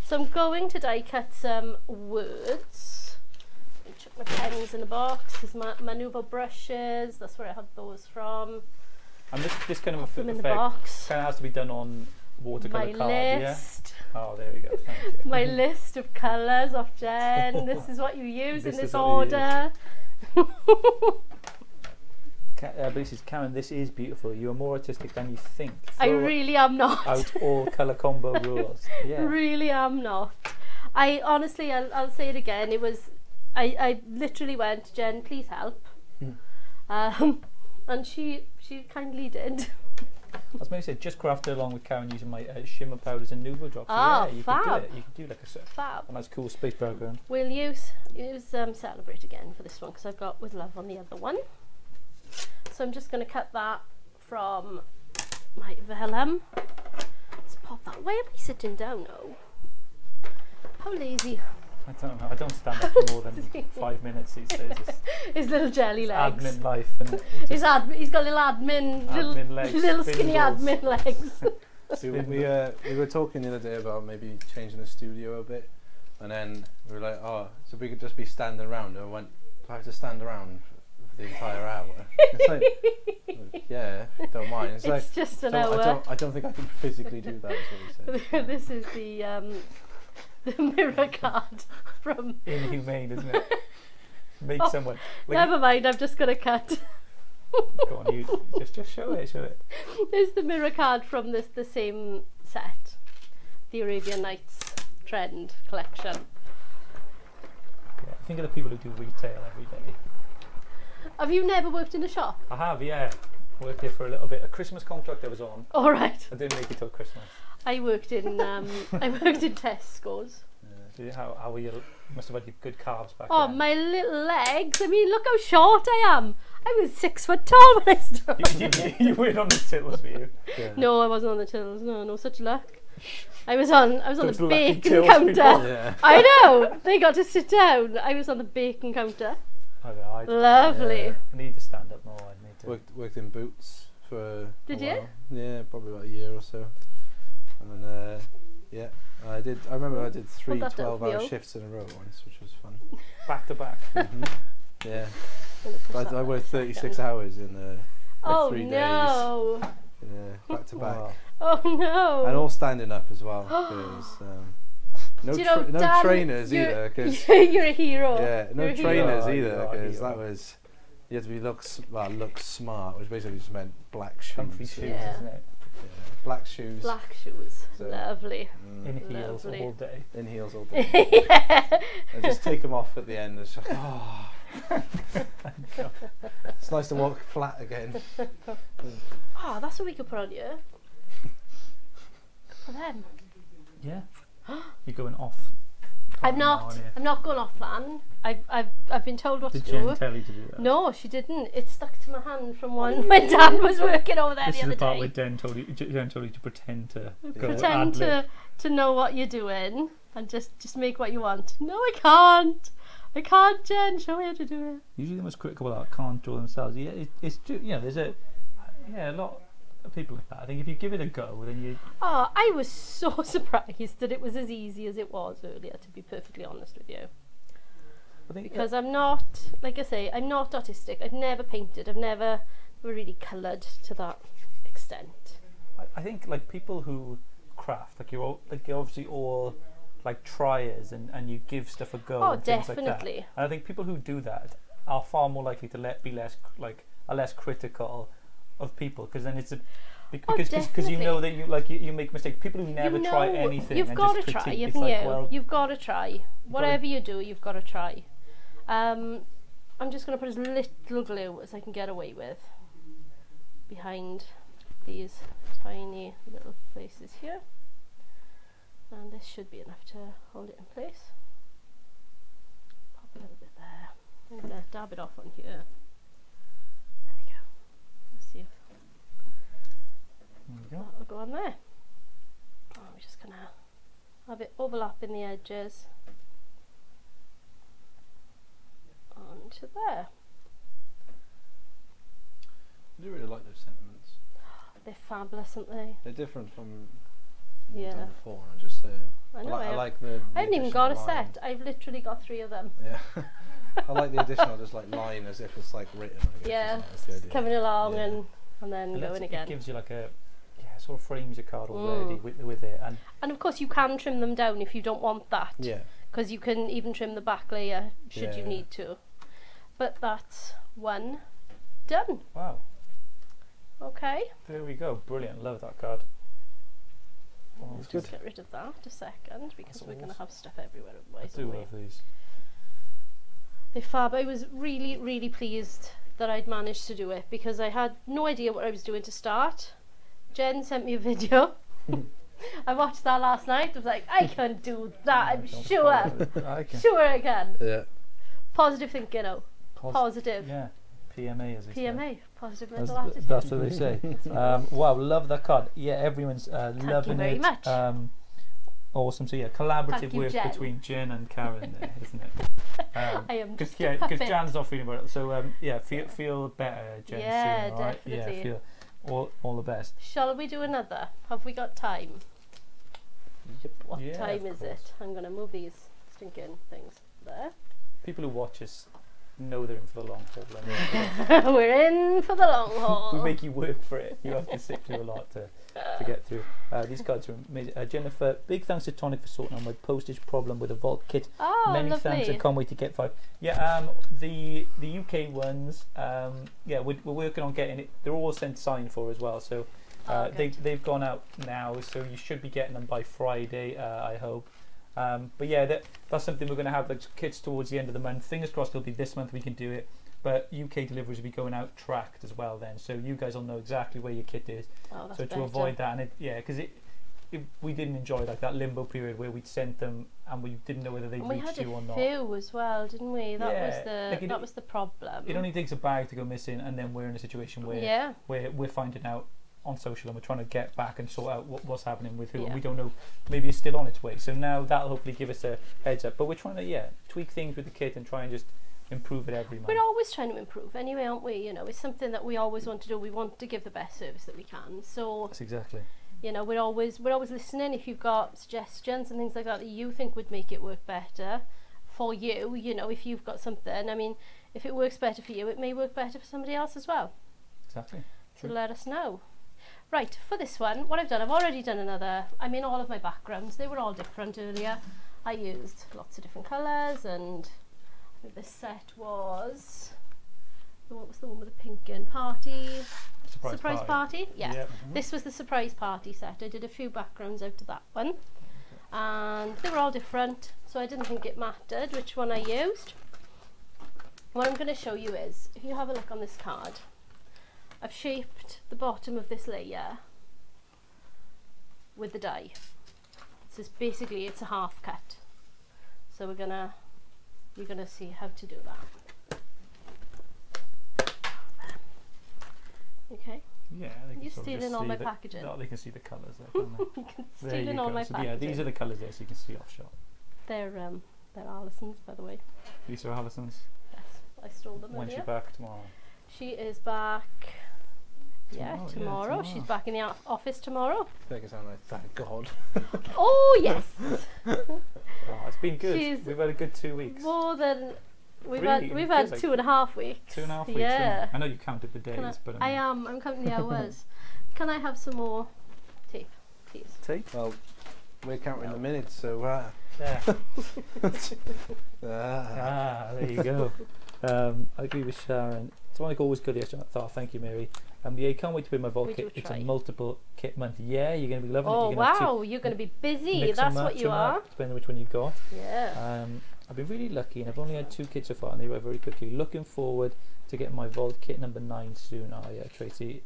Speaker 2: So I'm going to die cut some words. I chuck my pens in the box. There's my Nouveau brushes. That's where I had those from.
Speaker 1: And this kind of effect
Speaker 2: in the box.
Speaker 1: kind of has to be done on watercolour card,
Speaker 2: list.
Speaker 1: yeah? Oh, there we go. Thank you.
Speaker 2: My list of colours off Jen. This is what you use in this order.
Speaker 1: This is Karen. This is beautiful. You are more artistic than you think.
Speaker 2: I really am not.
Speaker 1: Out all colour combo rules. Yeah.
Speaker 2: Really am not. I honestly, I'll say it again. It was, I literally went, Jen, please help, and she kindly did.
Speaker 1: I was going to say, just crafted along with Karen using my shimmer powders and Nouveau drops. So
Speaker 2: Ah,
Speaker 1: yeah, you
Speaker 2: fab.
Speaker 1: could do it. You could do like
Speaker 2: Fab.
Speaker 1: a nice cool space background.
Speaker 2: We'll use Celebrate again for this one because I've got With Love on the other one. So I'm just going to cut that from my vellum. Let's pop that. Why am I sitting down now? How lazy.
Speaker 1: I don't know. I don't stand up for more than 5 minutes these days.
Speaker 2: His little jelly legs.
Speaker 1: Admin life. And
Speaker 2: he's got little admin
Speaker 1: legs,
Speaker 2: little skinny admin legs.
Speaker 3: See, we were talking the other day about maybe changing the studio a bit, and then we were like, oh, so we could just be standing around. And I went, do I have to stand around for the entire hour? It's like, yeah, don't mind. It's like,
Speaker 2: just an hour.
Speaker 3: I don't think I can physically do that. Is what he said.
Speaker 2: This is the mirror card from.
Speaker 1: Inhumane, isn't it? Make someone. Like,
Speaker 2: never mind. I'm just gonna cut.
Speaker 1: Go on, you just show it.
Speaker 2: There's the mirror card from the same set, the Arabian Nights trend collection.
Speaker 1: Yeah, think of the people who do retail every day.
Speaker 2: Have you never worked in a shop?
Speaker 1: I have, yeah. Worked there for a little bit. A Christmas contract I was on.
Speaker 2: All right.
Speaker 1: I didn't make it till Christmas.
Speaker 2: I worked in Tesco's.
Speaker 1: Yeah. How were you? Must have had your good calves back
Speaker 2: Oh,
Speaker 1: then.
Speaker 2: my little legs! I mean, look how short I am. I was 6 foot tall when I started.
Speaker 1: You weren't on the tills, were you?
Speaker 2: Yeah. No, I wasn't on the tills. No such luck. I was on the bacon counter.
Speaker 3: Yeah.
Speaker 2: I know. They got to sit down. I was on the bacon counter. Lovely.
Speaker 1: Yeah. I need to stand up more. I need to.
Speaker 3: Worked in Boots for.
Speaker 2: Did you?
Speaker 3: While. Yeah, probably about a year or so. And then yeah, I did. I remember I did 3 12-hour shifts in a row once, which was fun.
Speaker 1: Back to back.
Speaker 3: Yeah. I worked 36 hours in 3 days.
Speaker 2: No.
Speaker 3: Yeah, back to back.
Speaker 1: Wow.
Speaker 2: Oh no.
Speaker 3: And all standing up as well. Because no trainers either. Cause
Speaker 2: you're a hero.
Speaker 3: Yeah, no
Speaker 2: you're
Speaker 3: trainers either. Because that was, you had to be look smart, which basically just meant black shoes.
Speaker 1: Comfy shoes, isn't it?
Speaker 3: Yeah, black shoes.
Speaker 2: Black shoes.
Speaker 3: So,
Speaker 2: lovely.
Speaker 1: In heels
Speaker 2: lovely.
Speaker 1: all day.
Speaker 3: In heels all day.
Speaker 2: Yeah.
Speaker 3: And just take them off at the end. It's like, oh. It's nice to walk flat again.
Speaker 2: Oh, that's what we could put on here. For them.
Speaker 1: Yeah. You're going off.
Speaker 2: I'm not going off plan. I've been told what
Speaker 1: Did
Speaker 2: to do.
Speaker 1: Jen tell you to do that?
Speaker 2: No, she didn't. It stuck to my hand from when Dan was working over there
Speaker 1: this
Speaker 2: the other
Speaker 1: is the part
Speaker 2: day.
Speaker 1: where Jen told you to pretend to go
Speaker 2: Pretend
Speaker 1: ad-lib.
Speaker 2: to know what you're doing and just make what you want. No, I can't. I can't, Jen. Show me how to do it.
Speaker 1: Usually the most critical that can't draw themselves. Yeah, it's there's a lot of people like that. I think if you give it a go, then you.
Speaker 2: Oh, I was so surprised that it was as easy as it was earlier. To be perfectly honest with you. Because I'm not, like I say, I'm not artistic. I've never painted. I've never really coloured to that extent.
Speaker 1: I think like people who craft, you're obviously all like triers and you give stuff a go.
Speaker 2: Oh,
Speaker 1: and things
Speaker 2: definitely.
Speaker 1: Like that. And I think people who do that are far more likely to be less critical of people, because then it's because you know that you make mistakes. People who never try anything,
Speaker 2: you've got to try. You've got to try. Whatever you do, you've got to try. I'm just going to put as little glue as I can get away with behind these tiny little places here, and this should be enough to hold it in place. Pop a little bit there. I'm going to dab it off on here. There we go. Let's see if that'll go on there. I'm just going to have it overlapping the edges onto there.
Speaker 3: I do really like those sentiments.
Speaker 2: They're fabulous, aren't they?
Speaker 3: They're different from
Speaker 2: Yeah.
Speaker 3: what I've done before. I just say
Speaker 2: I know.
Speaker 3: I like the
Speaker 2: I haven't even got a
Speaker 3: additional line.
Speaker 2: set. I've literally got 3 of them.
Speaker 3: Yeah. I like the additional just like line as if it's like written. I guess,
Speaker 2: Yeah,
Speaker 3: that's the
Speaker 2: just
Speaker 3: idea.
Speaker 2: coming along
Speaker 3: Yeah.
Speaker 2: and then
Speaker 1: And
Speaker 2: going
Speaker 1: it
Speaker 2: again.
Speaker 1: gives you like a, sort of frames your card already with it.
Speaker 2: And of course you can trim them down if you don't want that.
Speaker 3: Yeah.
Speaker 2: Because you can even trim the back layer should you
Speaker 3: Yeah.
Speaker 2: need to. But that's one done.
Speaker 1: Wow,
Speaker 2: Okay.
Speaker 1: there we go. Brilliant. Love that card. Oh,
Speaker 3: It's
Speaker 2: Just
Speaker 3: good.
Speaker 2: get rid of that a second because
Speaker 1: That's
Speaker 2: we're going to
Speaker 1: awesome.
Speaker 2: have stuff everywhere
Speaker 1: I
Speaker 2: otherwise.
Speaker 1: do
Speaker 2: aren't we?
Speaker 1: love these.
Speaker 2: They're fab. I was really, really pleased that I'd managed to do it because I had no idea what I was doing to start. Jen sent me a video. I watched that last night. I was like, I can do that. I'm sure.
Speaker 1: I can.
Speaker 2: Sure I can.
Speaker 3: Yeah.
Speaker 2: Positive thinking, oh. Positive.
Speaker 1: Yeah. PMA as they say.
Speaker 2: PMA. Positive
Speaker 1: That's,
Speaker 2: mental attitude.
Speaker 1: that's what they say. Wow, love that card. Yeah, everyone's loving
Speaker 2: you very
Speaker 1: it.
Speaker 2: much.
Speaker 1: Awesome. So yeah, collaborative
Speaker 2: Thank you,
Speaker 1: work
Speaker 2: Jen.
Speaker 1: between Jen and Karen there, isn't it?
Speaker 2: I am
Speaker 1: Because
Speaker 2: just a puppet.
Speaker 1: Jan's not feeling well. So yeah, feel better, Jen.
Speaker 2: Yeah,
Speaker 1: soon, all right?
Speaker 2: definitely.
Speaker 1: Yeah, feel all the best.
Speaker 2: Shall we do another? Have we got time?
Speaker 3: Yep.
Speaker 2: What
Speaker 1: Yeah,
Speaker 2: time
Speaker 1: of
Speaker 2: is
Speaker 1: course.
Speaker 2: it? I'm going to move these stinking things there.
Speaker 1: People who watch us know they're in for the long haul.
Speaker 2: We're in for the long haul.
Speaker 1: We make you work for it. You have to sit through a lot to get through. These cards are amazing. Jennifer, big thanks to Tonic for sorting out my postage problem with a vault kit.
Speaker 2: Oh,
Speaker 1: Many
Speaker 2: lovely.
Speaker 1: thanks. I can't wait to get 5. Yeah, the UK ones. Yeah, we're working on getting it. They're all sent signed for as well. So they've gone out now. So you should be getting them by Friday. I hope. But yeah, that's something we're going to have like kits towards the end of the month. Fingers crossed it'll be this month we can do it. But UK deliveries will be going out tracked as well then, so you guys will know exactly where your kit is.
Speaker 2: Oh, that's
Speaker 1: so to
Speaker 2: better.
Speaker 1: avoid that, and because we didn't enjoy like that limbo period where we'd sent them and we didn't know whether they'd
Speaker 2: And we
Speaker 1: reached
Speaker 2: had
Speaker 1: you or
Speaker 2: a
Speaker 1: not.
Speaker 2: few as well, didn't we? That
Speaker 1: Yeah,
Speaker 2: was the
Speaker 1: like
Speaker 2: that was the problem.
Speaker 1: It only takes a bag to go missing, and then we're in a situation where we're finding out on social and we're trying to get back and sort out what's happening with who, and we don't know, maybe it's still on its way. So now that'll hopefully give us a heads up. But we're trying to tweak things with the kit and try and just improve it every month.
Speaker 2: We're always trying to improve anyway, aren't we? You know, it's something that we always want to do. We want to give the best service that we can. So
Speaker 1: that's exactly.
Speaker 2: You know, we're always listening. If you've got suggestions and things like that you think would make it work better for you, you know, if you've got something, I mean, if it works better for you, it may work better for somebody else as well.
Speaker 1: Exactly.
Speaker 2: So let us know. Right, for this one, what I've already done another, I mean, all of my backgrounds, they were all different earlier. I used lots of different colours, and I think this set was, what was the one with the pink in? Surprise party? Yeah.
Speaker 1: Yep.
Speaker 2: This was the surprise party set. I did a few backgrounds out of that one. And they were all different, so I didn't think it mattered which one I used. What I'm going to show you is, if you have a look on this card, I've shaped the bottom of this layer with the die. So basically it's a half cut. So you're gonna see how to do that. Okay.
Speaker 1: Yeah, they can
Speaker 2: You're
Speaker 1: sort of
Speaker 2: stealing
Speaker 1: just
Speaker 2: all
Speaker 1: see
Speaker 2: my
Speaker 1: the-
Speaker 2: packaging.
Speaker 1: No, they can see the colours there, can't they?
Speaker 2: You can
Speaker 1: There
Speaker 2: steal
Speaker 1: you
Speaker 2: in all
Speaker 1: go.
Speaker 2: my
Speaker 1: So,
Speaker 2: packaging.
Speaker 1: yeah, these are the colours there, so you can see off shot.
Speaker 2: They're Alison's, by the way.
Speaker 1: These are Alison's.
Speaker 2: Yes, I stole them
Speaker 1: When's she
Speaker 2: earlier.
Speaker 1: back tomorrow?
Speaker 2: She is back.
Speaker 1: Tomorrow, yeah,
Speaker 2: Tomorrow.
Speaker 1: tomorrow.
Speaker 2: She's back in the office tomorrow.
Speaker 3: I think it sounds like thank God.
Speaker 2: Oh yes.
Speaker 1: Oh, it's been good.
Speaker 2: She's
Speaker 1: We've had a good 2 weeks.
Speaker 2: More than we've
Speaker 1: Really?
Speaker 2: had. We've
Speaker 1: It
Speaker 2: had
Speaker 1: feels
Speaker 2: 2.5 weeks.
Speaker 1: 2.5 weeks.
Speaker 2: Yeah.
Speaker 1: I know you counted the days,
Speaker 2: Can
Speaker 1: but
Speaker 2: I am. I'm counting the hours. Can I have some more tape, please?
Speaker 1: tape.
Speaker 3: Well, we're counting the minutes, so
Speaker 1: There.
Speaker 3: ah.
Speaker 1: There you go. I agree with Sharon. Tonic always good. Yes, thank you, Mary. Yeah, you can't wait to put my vault
Speaker 2: We
Speaker 1: kit.
Speaker 2: do
Speaker 1: It's a
Speaker 2: try.
Speaker 1: multiple kit month. Yeah, you're going to be loving it.
Speaker 2: Oh
Speaker 1: You're gonna have
Speaker 2: wow, you're going to be busy.
Speaker 1: mix
Speaker 2: That's
Speaker 1: and
Speaker 2: what
Speaker 1: match
Speaker 2: you
Speaker 1: them
Speaker 2: are.
Speaker 1: up, depending on which one you got.
Speaker 2: Yeah.
Speaker 1: I've been really lucky, and I've only had 2 kits so far, and they were very quickly. Looking forward to getting my vault kit number 9 soon. Oh yeah, Tracy.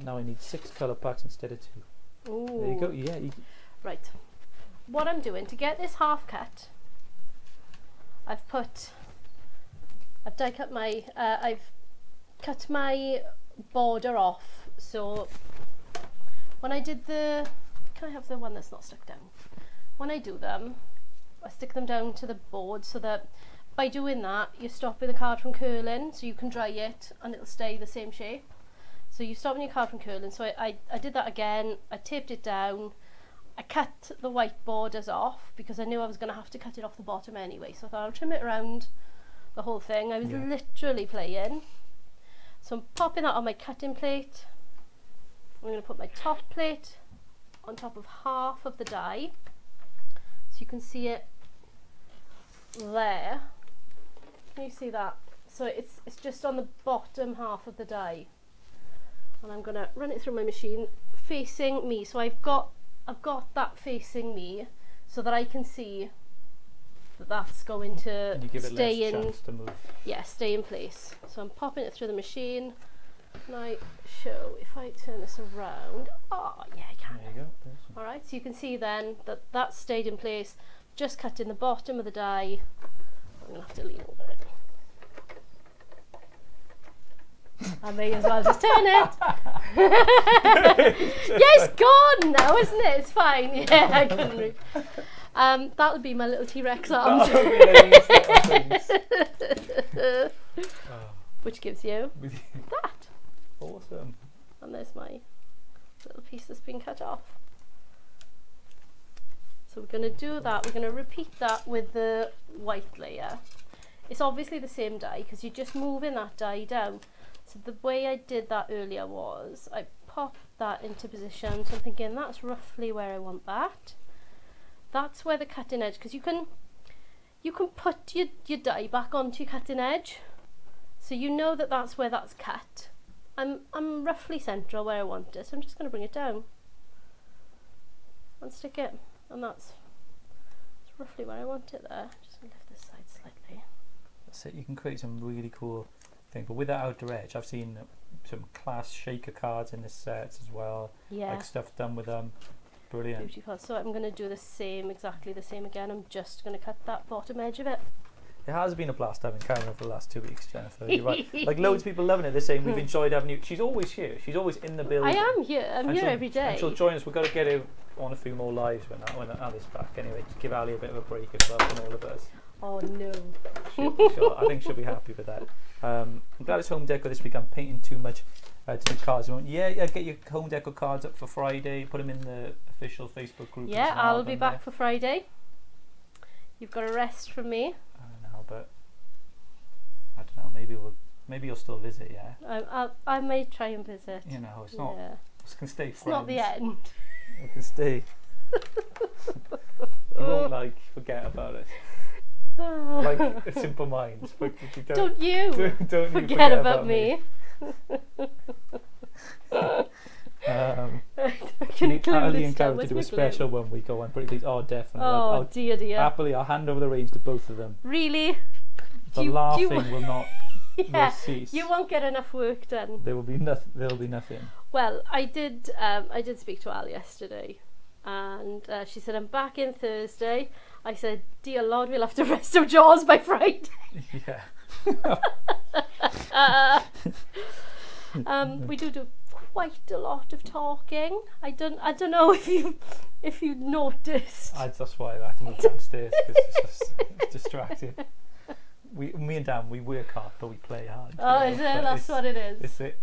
Speaker 1: Now I need 6 colour packs instead of 2.
Speaker 2: Ooh.
Speaker 1: There you go. Yeah.
Speaker 2: Right. What I'm doing to get this half cut, I've die cut my. I've cut my border off. So when I did the, can I have the one that's not stuck down? When I do them, I stick them down to the board so that by doing that you're stopping the card from curling, so you can dry it and it'll stay the same shape. So you stop when your card from curling. So I did that again. I taped it down. I cut the white borders off because I knew I was going to have to cut it off the bottom anyway. So I thought I'll trim it around the whole thing. I was literally playing. So I'm popping that on my cutting plate. I'm going to put my top plate on top of half of the die. So you can see it there. Can you see that? So it's just on the bottom half of the die. And I'm going to run it through my machine facing me. So I've got that facing me so that I can see that that's going to stay in. Yeah, stay in place. So I'm popping it through the machine. And I show if I turn this around. Oh yeah, I can.
Speaker 1: There you go. Awesome.
Speaker 2: All right, so you can see then that that stayed in place. Just cutting the bottom of the die. I'm gonna have to lean over it. I may as well just turn it. Yeah, it's gone now, isn't it? It's fine. Yeah, I can read. That would be my little T-Rex arms. Which gives you that.
Speaker 1: Awesome.
Speaker 2: And there's my little piece that's been cut off. So we're going to do that. We're going to repeat that with the white layer. It's obviously the same die because you're just moving that die down. So the way I did that earlier was I popped that into position. So I'm thinking that's roughly where I want that. That's where the cutting edge, because you can put your die back onto your cutting edge. So you know that that's where that's cut. I'm roughly central where I want it. So I'm just going to bring it down and stick it. And that's roughly where I want it there. Just going to lift this side slightly.
Speaker 1: That's it. You can create some really cool things. But with that outer edge, I've seen some class shaker cards in this set as well.
Speaker 2: Yeah.
Speaker 1: Like stuff done with them. Brilliant.
Speaker 2: Beautiful. So I'm going to do the same, exactly the same again. I'm just going to cut that bottom edge of it.
Speaker 1: It has been a blast having Karen for the last 2 weeks, Jennifer. You're right. Like loads of people loving it. They're saying we've enjoyed having you. She's always here. She's always in the building.
Speaker 2: I am here. I'm here every day.
Speaker 1: And she'll join us. We've got to get her on a few more lives when Ali's back. Anyway, just give Ali a bit of a break as well from all of us.
Speaker 2: Oh no.
Speaker 1: I think she'll be happy with that. I'm glad it's home deco this week. I'm painting too much to the cards. Yeah, get your home deco cards up for Friday. Put them in the official Facebook group.
Speaker 2: Yeah, I'll be back for Friday. You've got a rest from me.
Speaker 1: I know, but I don't know. Maybe you'll still visit. Yeah.
Speaker 2: I may try and visit.
Speaker 1: You know, it's not. Yeah. We can stay friends.
Speaker 2: It's not the end.
Speaker 1: We can stay. You won't forget about it. Like a Simple Minds. But
Speaker 2: don't you forget about me.
Speaker 1: Ali and Karen to do a special 1 week. Oh, I'm pretty pleased. Oh, definitely.
Speaker 2: Oh, dear.
Speaker 1: Happily, I'll hand over the reins to both of them.
Speaker 2: Really?
Speaker 1: The laughing will not will cease.
Speaker 2: You won't get enough work done.
Speaker 1: There will be nothing. There will be nothing.
Speaker 2: Well, I did speak to Ali yesterday, and she said I'm back in Thursday. I said, dear Lord, we'll have to rest our jaws by Friday.
Speaker 1: Yeah.
Speaker 2: We do quite a lot of talking. I don't know if you noticed.
Speaker 1: That's why I had to move downstairs because it's distracting. Me and Dan, we work hard, but we play hard.
Speaker 2: Oh, is it? That's what it is.
Speaker 1: It's the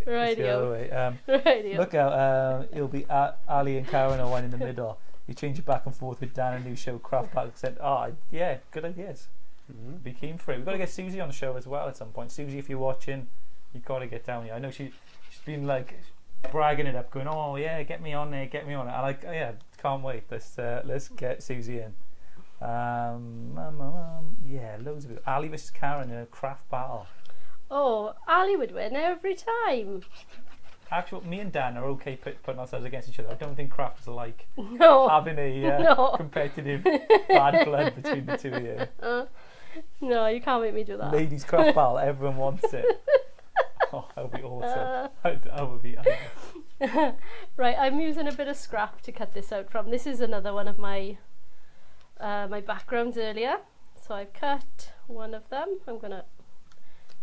Speaker 1: other way.
Speaker 2: Radio.
Speaker 1: Look out! It'll be Ali and Karen are one in the middle. You change it back and forth with Dan, a new show, Craft Kit. Yeah, good ideas. Be keen for it. We've got to get Susie on the show as well at some point. Susie, if you're watching, you've got to get down here. I know she's been like bragging it up, going, "Oh yeah, get me on there, get me on it." I can't wait. Let's get Susie in. Yeah, loads of it. Ali versus Karen in a craft battle.
Speaker 2: Oh, Ali would win every time.
Speaker 1: Actually, me and Dan are okay putting ourselves against each other. I don't think crafters are like having a competitive bad blood between the two of you.
Speaker 2: No, you can't make me do that.
Speaker 1: Ladies craft battle, everyone wants it. Oh, that would be awesome. That would be
Speaker 2: Right, I'm using a bit of scrap to cut this out from. This is another one of my my backgrounds earlier. So I've cut one of them. I'm gonna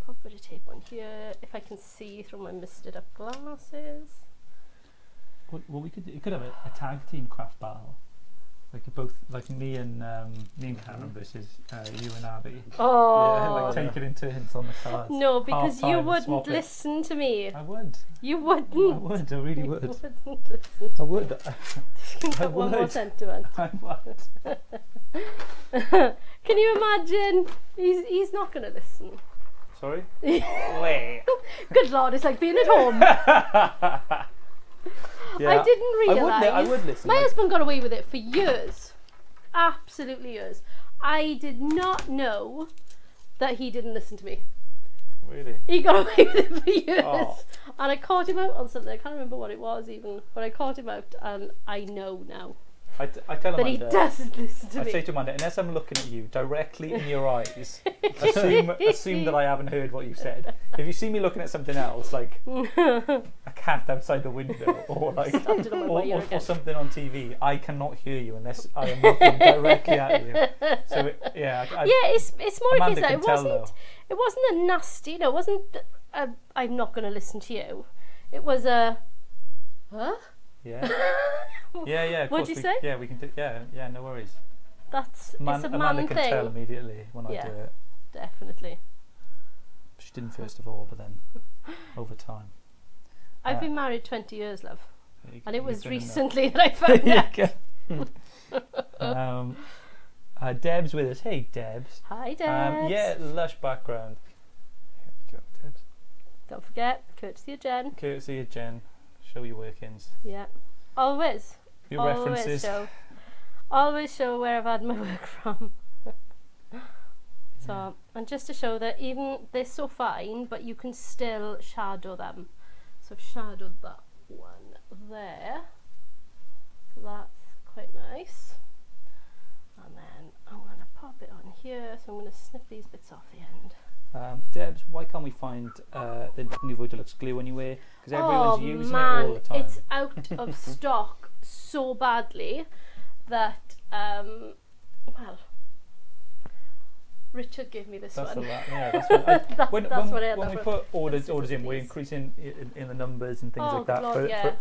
Speaker 2: pop a bit of tape on here if I can see through my misted up glasses.
Speaker 1: Well, you could have a tag team craft battle. Like you're both, like me and Cameron versus you and Abby.
Speaker 2: Oh.
Speaker 1: Yeah, like taking in turns on the cards.
Speaker 2: No, because you
Speaker 1: Half-time,
Speaker 2: wouldn't
Speaker 1: swap it. I
Speaker 2: listen to me.
Speaker 1: would.
Speaker 2: You wouldn't.
Speaker 1: I would. I really
Speaker 2: You
Speaker 1: would.
Speaker 2: wouldn't listen.
Speaker 1: I would.
Speaker 2: You can
Speaker 1: I
Speaker 2: get one more
Speaker 1: would.
Speaker 2: sentiment.
Speaker 1: I would.
Speaker 2: Can you imagine? He's not going to listen.
Speaker 1: Sorry? Wait.
Speaker 2: Good Lord, it's like being at home.
Speaker 1: Yeah,
Speaker 2: I didn't realise.
Speaker 1: I would listen.
Speaker 2: My husband got away with it for years. Absolutely years. I did not know that he didn't listen to me.
Speaker 1: Really?
Speaker 2: He got away with it for years.
Speaker 1: Oh.
Speaker 2: And I caught him out on something. I can't remember what it was even. But I caught him out and I know now
Speaker 1: I tell him
Speaker 2: that he doesn't listen to
Speaker 1: I
Speaker 2: me.
Speaker 1: say to Amanda, unless I'm looking at you directly in your eyes, assume that I haven't heard what you've said. If you see me looking at something else, like a cat outside the window, or like or something on TV, I cannot hear you unless I am looking directly at you. So
Speaker 2: it's more a case that it wasn't a nasty. No, it wasn't. I'm not going to listen to you. It was a. Huh?
Speaker 1: Yeah. Yeah.
Speaker 2: What'd you say?
Speaker 1: Yeah, we can do. Yeah. No worries.
Speaker 2: It's a man
Speaker 1: Amanda can
Speaker 2: thing.
Speaker 1: tell immediately when I do it.
Speaker 2: Definitely.
Speaker 1: She didn't first of all, but then over time.
Speaker 2: I've been married 20 years, love, and it was recently
Speaker 1: enough.
Speaker 2: that I found out.
Speaker 1: Deb's with us. Hey, Debs.
Speaker 2: Hi, Debs.
Speaker 1: Yeah, lush background. Here we go, Debs.
Speaker 2: Don't forget, courtesy of Jen.
Speaker 1: Courtesy of Jen. Show your workings.
Speaker 2: Yeah. Always.
Speaker 1: Your references.
Speaker 2: Always show where I've had my work from. So, and just to show that even they're so fine, but you can still shadow them. So I've shadowed that one there. So that's quite nice. And then I'm going to pop it on here. So I'm going to snip these bits off the end.
Speaker 1: Debs, why can't we find the Nouveau Deluxe glue anywhere? Because everyone's using it all the time.
Speaker 2: It's out of stock so badly that, well, Richard gave me this one.
Speaker 1: That's what when we put orders in, we're increasing in the numbers and things like that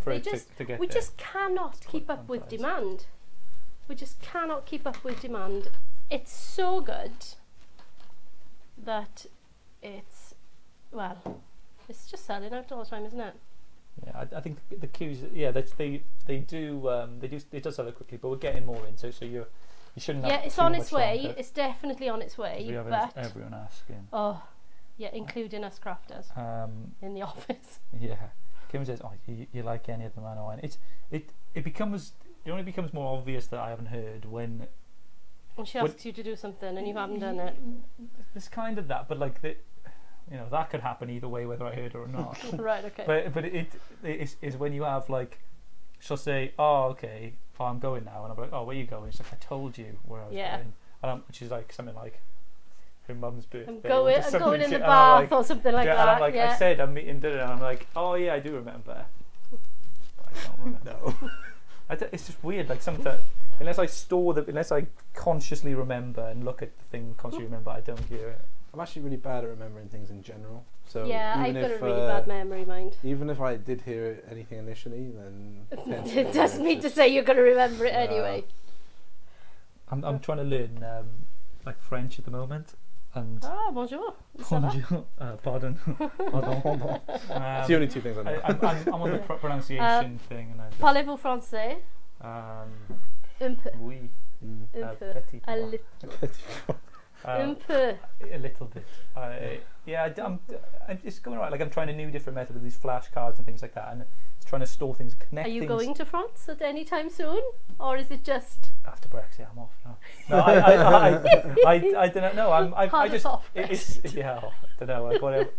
Speaker 1: for it to get
Speaker 2: we just cannot keep up with demand. We just cannot keep up with demand. It's so good that it's just selling out all the time, isn't it?
Speaker 1: Yeah, I think the queues. Yeah, they do sell it quickly, but we're getting more in. So you shouldn't.
Speaker 2: Yeah, it's on its way. It's definitely on its way.
Speaker 1: We have everyone asking.
Speaker 2: Oh, yeah, including us crafters in the office.
Speaker 1: Yeah, Kim says, "Oh, you like any of them?" I know, and it only becomes more obvious that I haven't heard when
Speaker 2: she asks you to do something and you haven't done it.
Speaker 1: It's kind of that, but like that could happen either way, whether I heard her or not.
Speaker 2: Right. Okay.
Speaker 1: But it is when you have like, she'll say, "Oh, okay, I'm going now," and I'm like, "Oh, where are you going?" She's like, "I told you where I was going," and she's like something like her mum's birthday.
Speaker 2: I'm going in the bath or something like that.
Speaker 1: And I'm like, I said I'm meeting dinner, and I'm like, "Oh yeah, I do remember." But I don't remember. No. It's just weird, like sometimes unless I consciously remember and look at the thing consciously remember, I don't hear it.
Speaker 3: I'm actually really bad at remembering things in general. So
Speaker 2: yeah, I've got a really bad memory, mind.
Speaker 3: Even if I did hear anything initially, then
Speaker 2: it doesn't mean to say you're going to remember it anyway.
Speaker 1: I'm trying to learn like French at the moment, and
Speaker 2: bonjour.
Speaker 1: Bonjour. Pardon. Pardon.
Speaker 3: It's the only two things I know.
Speaker 1: I'm on the pronunciation thing, and
Speaker 2: Parlez-vous français? Un peu.
Speaker 1: Oui.
Speaker 2: Un peu. A
Speaker 1: little bit. I'm it's going right. Like I'm trying a new different method with these flashcards and things like that, and it's trying to store things, connect.
Speaker 2: Are you
Speaker 1: things.
Speaker 2: going to France at any time soon, or is it just
Speaker 1: after Brexit? I'm off now. No, I don't know. I just don't know. Like whatever.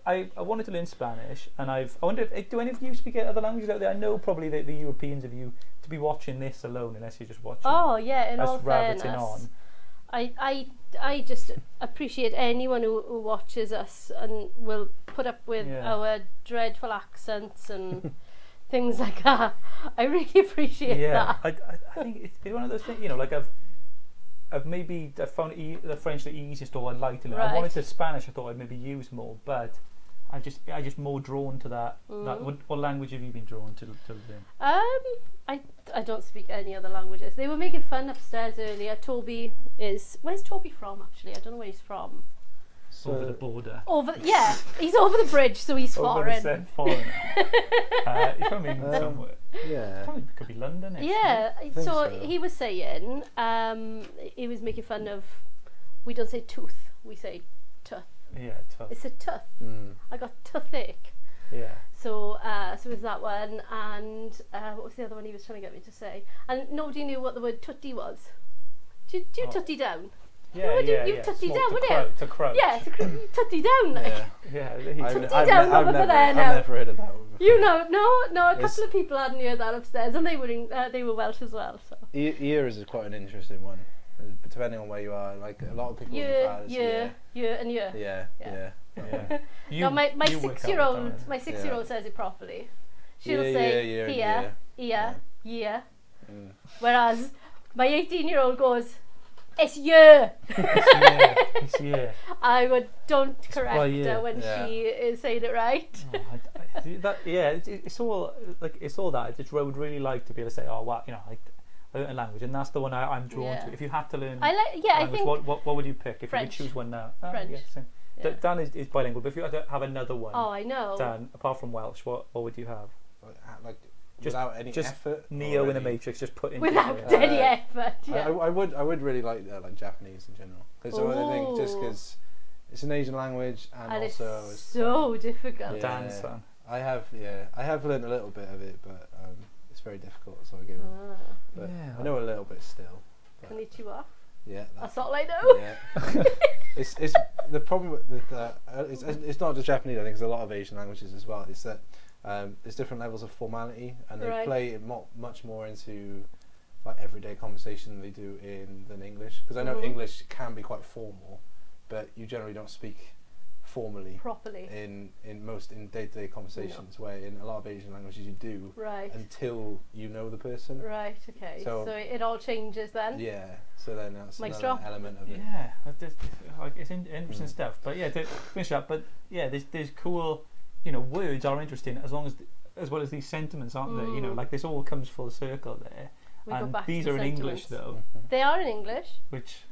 Speaker 1: I wanted to learn Spanish, and I wonder if do any of you speak other languages out there? I know probably the Europeans of you to be watching this alone, unless you're just watching.
Speaker 2: Oh yeah, in all fairness.
Speaker 1: On.
Speaker 2: I just appreciate anyone who watches us and will put up with our dreadful accents and things like that. I really appreciate that.
Speaker 1: I think it's one of those things, like I've found the French the easiest, or I'd like to learn.
Speaker 2: Right.
Speaker 1: I wanted to Spanish, I thought I'd maybe use more, but I just more drawn to that. What language have you been drawn to learn?
Speaker 2: I don't speak any other languages. They were making fun upstairs earlier. Where's Toby from actually? I don't know where he's from.
Speaker 1: Over the border.
Speaker 2: He's over the bridge, so he's foreign.
Speaker 1: Foreign. He's from England somewhere.
Speaker 3: Yeah.
Speaker 1: Probably could be London.
Speaker 2: Yeah. So he was saying, he was making fun of. We don't say tooth. We say tooth.
Speaker 1: Yeah, tough.
Speaker 2: It's a tooth. I got toothache.
Speaker 1: Yeah.
Speaker 2: So it was that one, and what was the other one he was trying to get me to say? And nobody knew what the word tutty was. Do you tutty down?
Speaker 1: Yeah,
Speaker 2: you tutty down, wouldn't you?
Speaker 1: To crouch.
Speaker 2: Yeah, tutty down. Like.
Speaker 1: Yeah.
Speaker 2: Tutty down over there now.
Speaker 3: I've never heard of that one before.
Speaker 2: You know, no. A couple of people hadn't heard that upstairs, and they were Welsh as well. So.
Speaker 3: Ear is quite an interesting one. Depending on where you are, like a lot of people.
Speaker 2: Yeah. No, my 6-year-old says it properly. She'll say here. Whereas my 18-year-old goes, it's year.
Speaker 1: It's year.
Speaker 2: I don't correct her when she is saying it right.
Speaker 1: It's all that. I would really like to be able to say, oh wow, I learned a language, and that's the one I'm drawn to. If you had to learn language,
Speaker 2: I think
Speaker 1: what would you pick if
Speaker 2: French.
Speaker 1: you could choose one now?
Speaker 2: French.
Speaker 1: Dan is bilingual, but if you had to have another one,
Speaker 2: I know.
Speaker 1: Dan, apart from Welsh, what would you have?
Speaker 3: Like without any effort.
Speaker 1: Neo in the Matrix, just put in.
Speaker 2: Without any effort. Yeah.
Speaker 3: I would really like Japanese in general, because I think just because it's an Asian language and also
Speaker 2: it's so difficult.
Speaker 1: Dance.
Speaker 3: I have learned a little bit of it, but it's very difficult, so I gave it. But I know a little bit still.
Speaker 2: Konnichiwa.
Speaker 3: Yeah,
Speaker 2: that's all I know.
Speaker 3: Yeah. it's the problem with it's not just Japanese. I think it's a lot of Asian languages as well. It's that there's different levels of formality, and they play it much more into like everyday conversation than they do than English. Because I know English can be quite formal, but you generally don't speak formally
Speaker 2: properly
Speaker 3: in day-to-day conversations, where in a lot of Asian languages you do until you know the person.
Speaker 2: Right, okay. So it all changes then?
Speaker 3: Yeah, so then that's another element of it.
Speaker 1: Yeah, it's interesting stuff. But there's cool, words are interesting as well as these sentiments, aren't they? Like this all comes full circle there. And these are in English though.
Speaker 2: They are in English.
Speaker 1: Which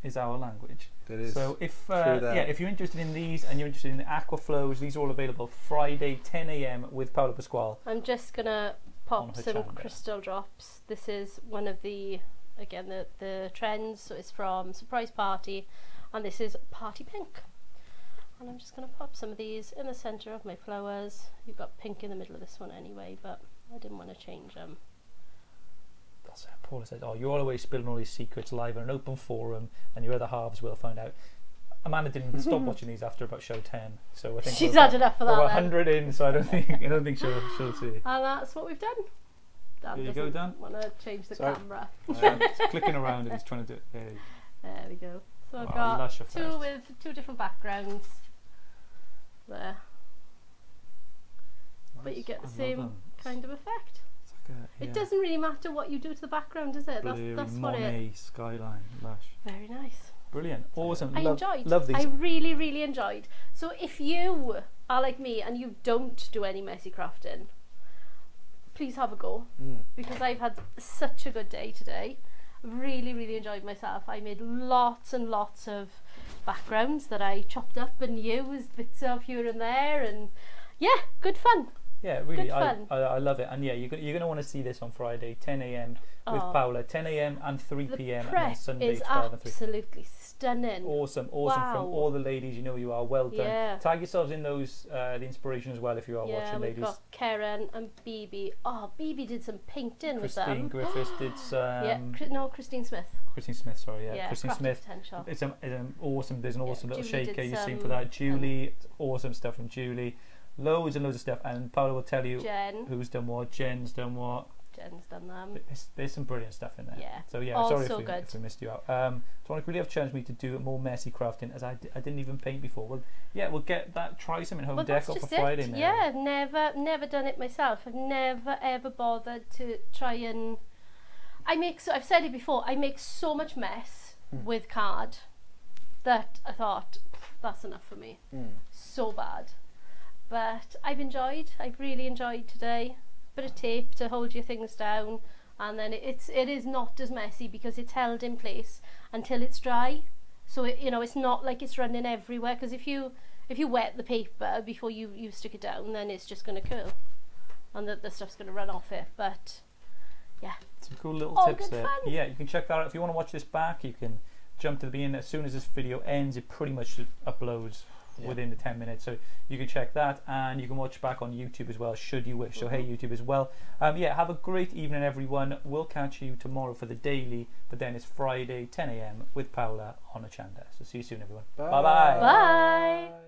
Speaker 1: is our language.
Speaker 3: It is.
Speaker 1: So if you're interested in these and you're interested in the Aqua flows, these are all available Friday 10 AM with Paolo Pasquale.
Speaker 2: I'm just gonna pop some crystal drops. This is one of the trends. So it's from Surprise Party, and this is Party Pink. And I'm just gonna pop some of these in the centre of my flowers. You've got pink in the middle of this one anyway, but I didn't want to change them.
Speaker 1: Paula says, "Oh, you're always spilling all these secrets live in an open forum, and your other halves will find out." Amanda didn't stop watching these after about show 10, so I think
Speaker 2: she's had enough for that.
Speaker 1: We're 100 in, so I don't think she'll see.
Speaker 2: And that's what we've done. Dan
Speaker 1: there you go, Dan.
Speaker 2: Want to change the camera?
Speaker 1: It's clicking around and he's trying to do it.
Speaker 2: There we go. So I've got two with two different backgrounds there, nice. But you get the same kind of effect. It doesn't really matter what you do to the background, does it?
Speaker 1: Blue,
Speaker 2: that's what
Speaker 1: Monet, skyline, lush.
Speaker 2: Very nice.
Speaker 1: Brilliant, awesome.
Speaker 2: I enjoyed.
Speaker 1: Love these.
Speaker 2: I really, really enjoyed. So if you are like me and you don't do any messy crafting, please have a go, because I've had such a good day today. Really, really enjoyed myself. I made lots and lots of backgrounds that I chopped up and used bits of here and there, and good fun.
Speaker 1: Yeah, really, I love it. And you're going to want to see this on Friday, 10 AM with Paula, 10 AM and 3 PM, and then Sunday, 12 and 3.
Speaker 2: Absolutely stunning.
Speaker 1: Awesome from all the ladies. You are well done.
Speaker 2: Yeah.
Speaker 1: Tag yourselves in those the inspiration as well if you are watching, ladies.
Speaker 2: We've got Karen and BB. Oh, BB did some painting with them.
Speaker 1: Christine Griffiths did some.
Speaker 2: Christine Smith.
Speaker 1: Christine Smith, sorry, Christine
Speaker 2: Crafty
Speaker 1: Smith.
Speaker 2: Potential.
Speaker 1: It's awesome. There's an awesome little
Speaker 2: Julie
Speaker 1: shaker you've seen for that. Julie, awesome stuff from Julie. Loads and loads of stuff, and Paula will tell you who's done what. Jen's done what.
Speaker 2: Jen's done them.
Speaker 1: There's some brilliant stuff in there.
Speaker 2: Yeah.
Speaker 1: So sorry if we missed you out. Tonic really have challenged me to do more messy crafting, as I didn't even paint before. Well, we'll get that. Try some in home decor for Friday.
Speaker 2: Yeah, never done it myself. I've never ever bothered to try and. I've said it before. I make so much mess with card that I thought that's enough for me. So bad. But I've really enjoyed today. Bit of tape to hold your things down, and then it is not as messy because it's held in place until it's dry. So it, you know, it's not like it's running everywhere, because if you wet the paper before you stick it down, then it's just going to curl and the stuff's going to run off it. But yeah,
Speaker 1: some cool little
Speaker 2: all
Speaker 1: tips
Speaker 2: good
Speaker 1: there.
Speaker 2: fun.
Speaker 1: Yeah, you can check that out. If you want to watch this back, you can jump to the beginning. As soon as this video ends, it pretty much uploads within the 10 minutes, so you can check that, and you can watch back on YouTube as well should you wish. So hey YouTube as well. Yeah, have a great evening everyone. We'll catch you tomorrow for the daily, but then it's Friday 10 AM with Paula on a Chanda. So see you soon everyone.
Speaker 3: Bye.
Speaker 1: Bye bye.
Speaker 2: Bye.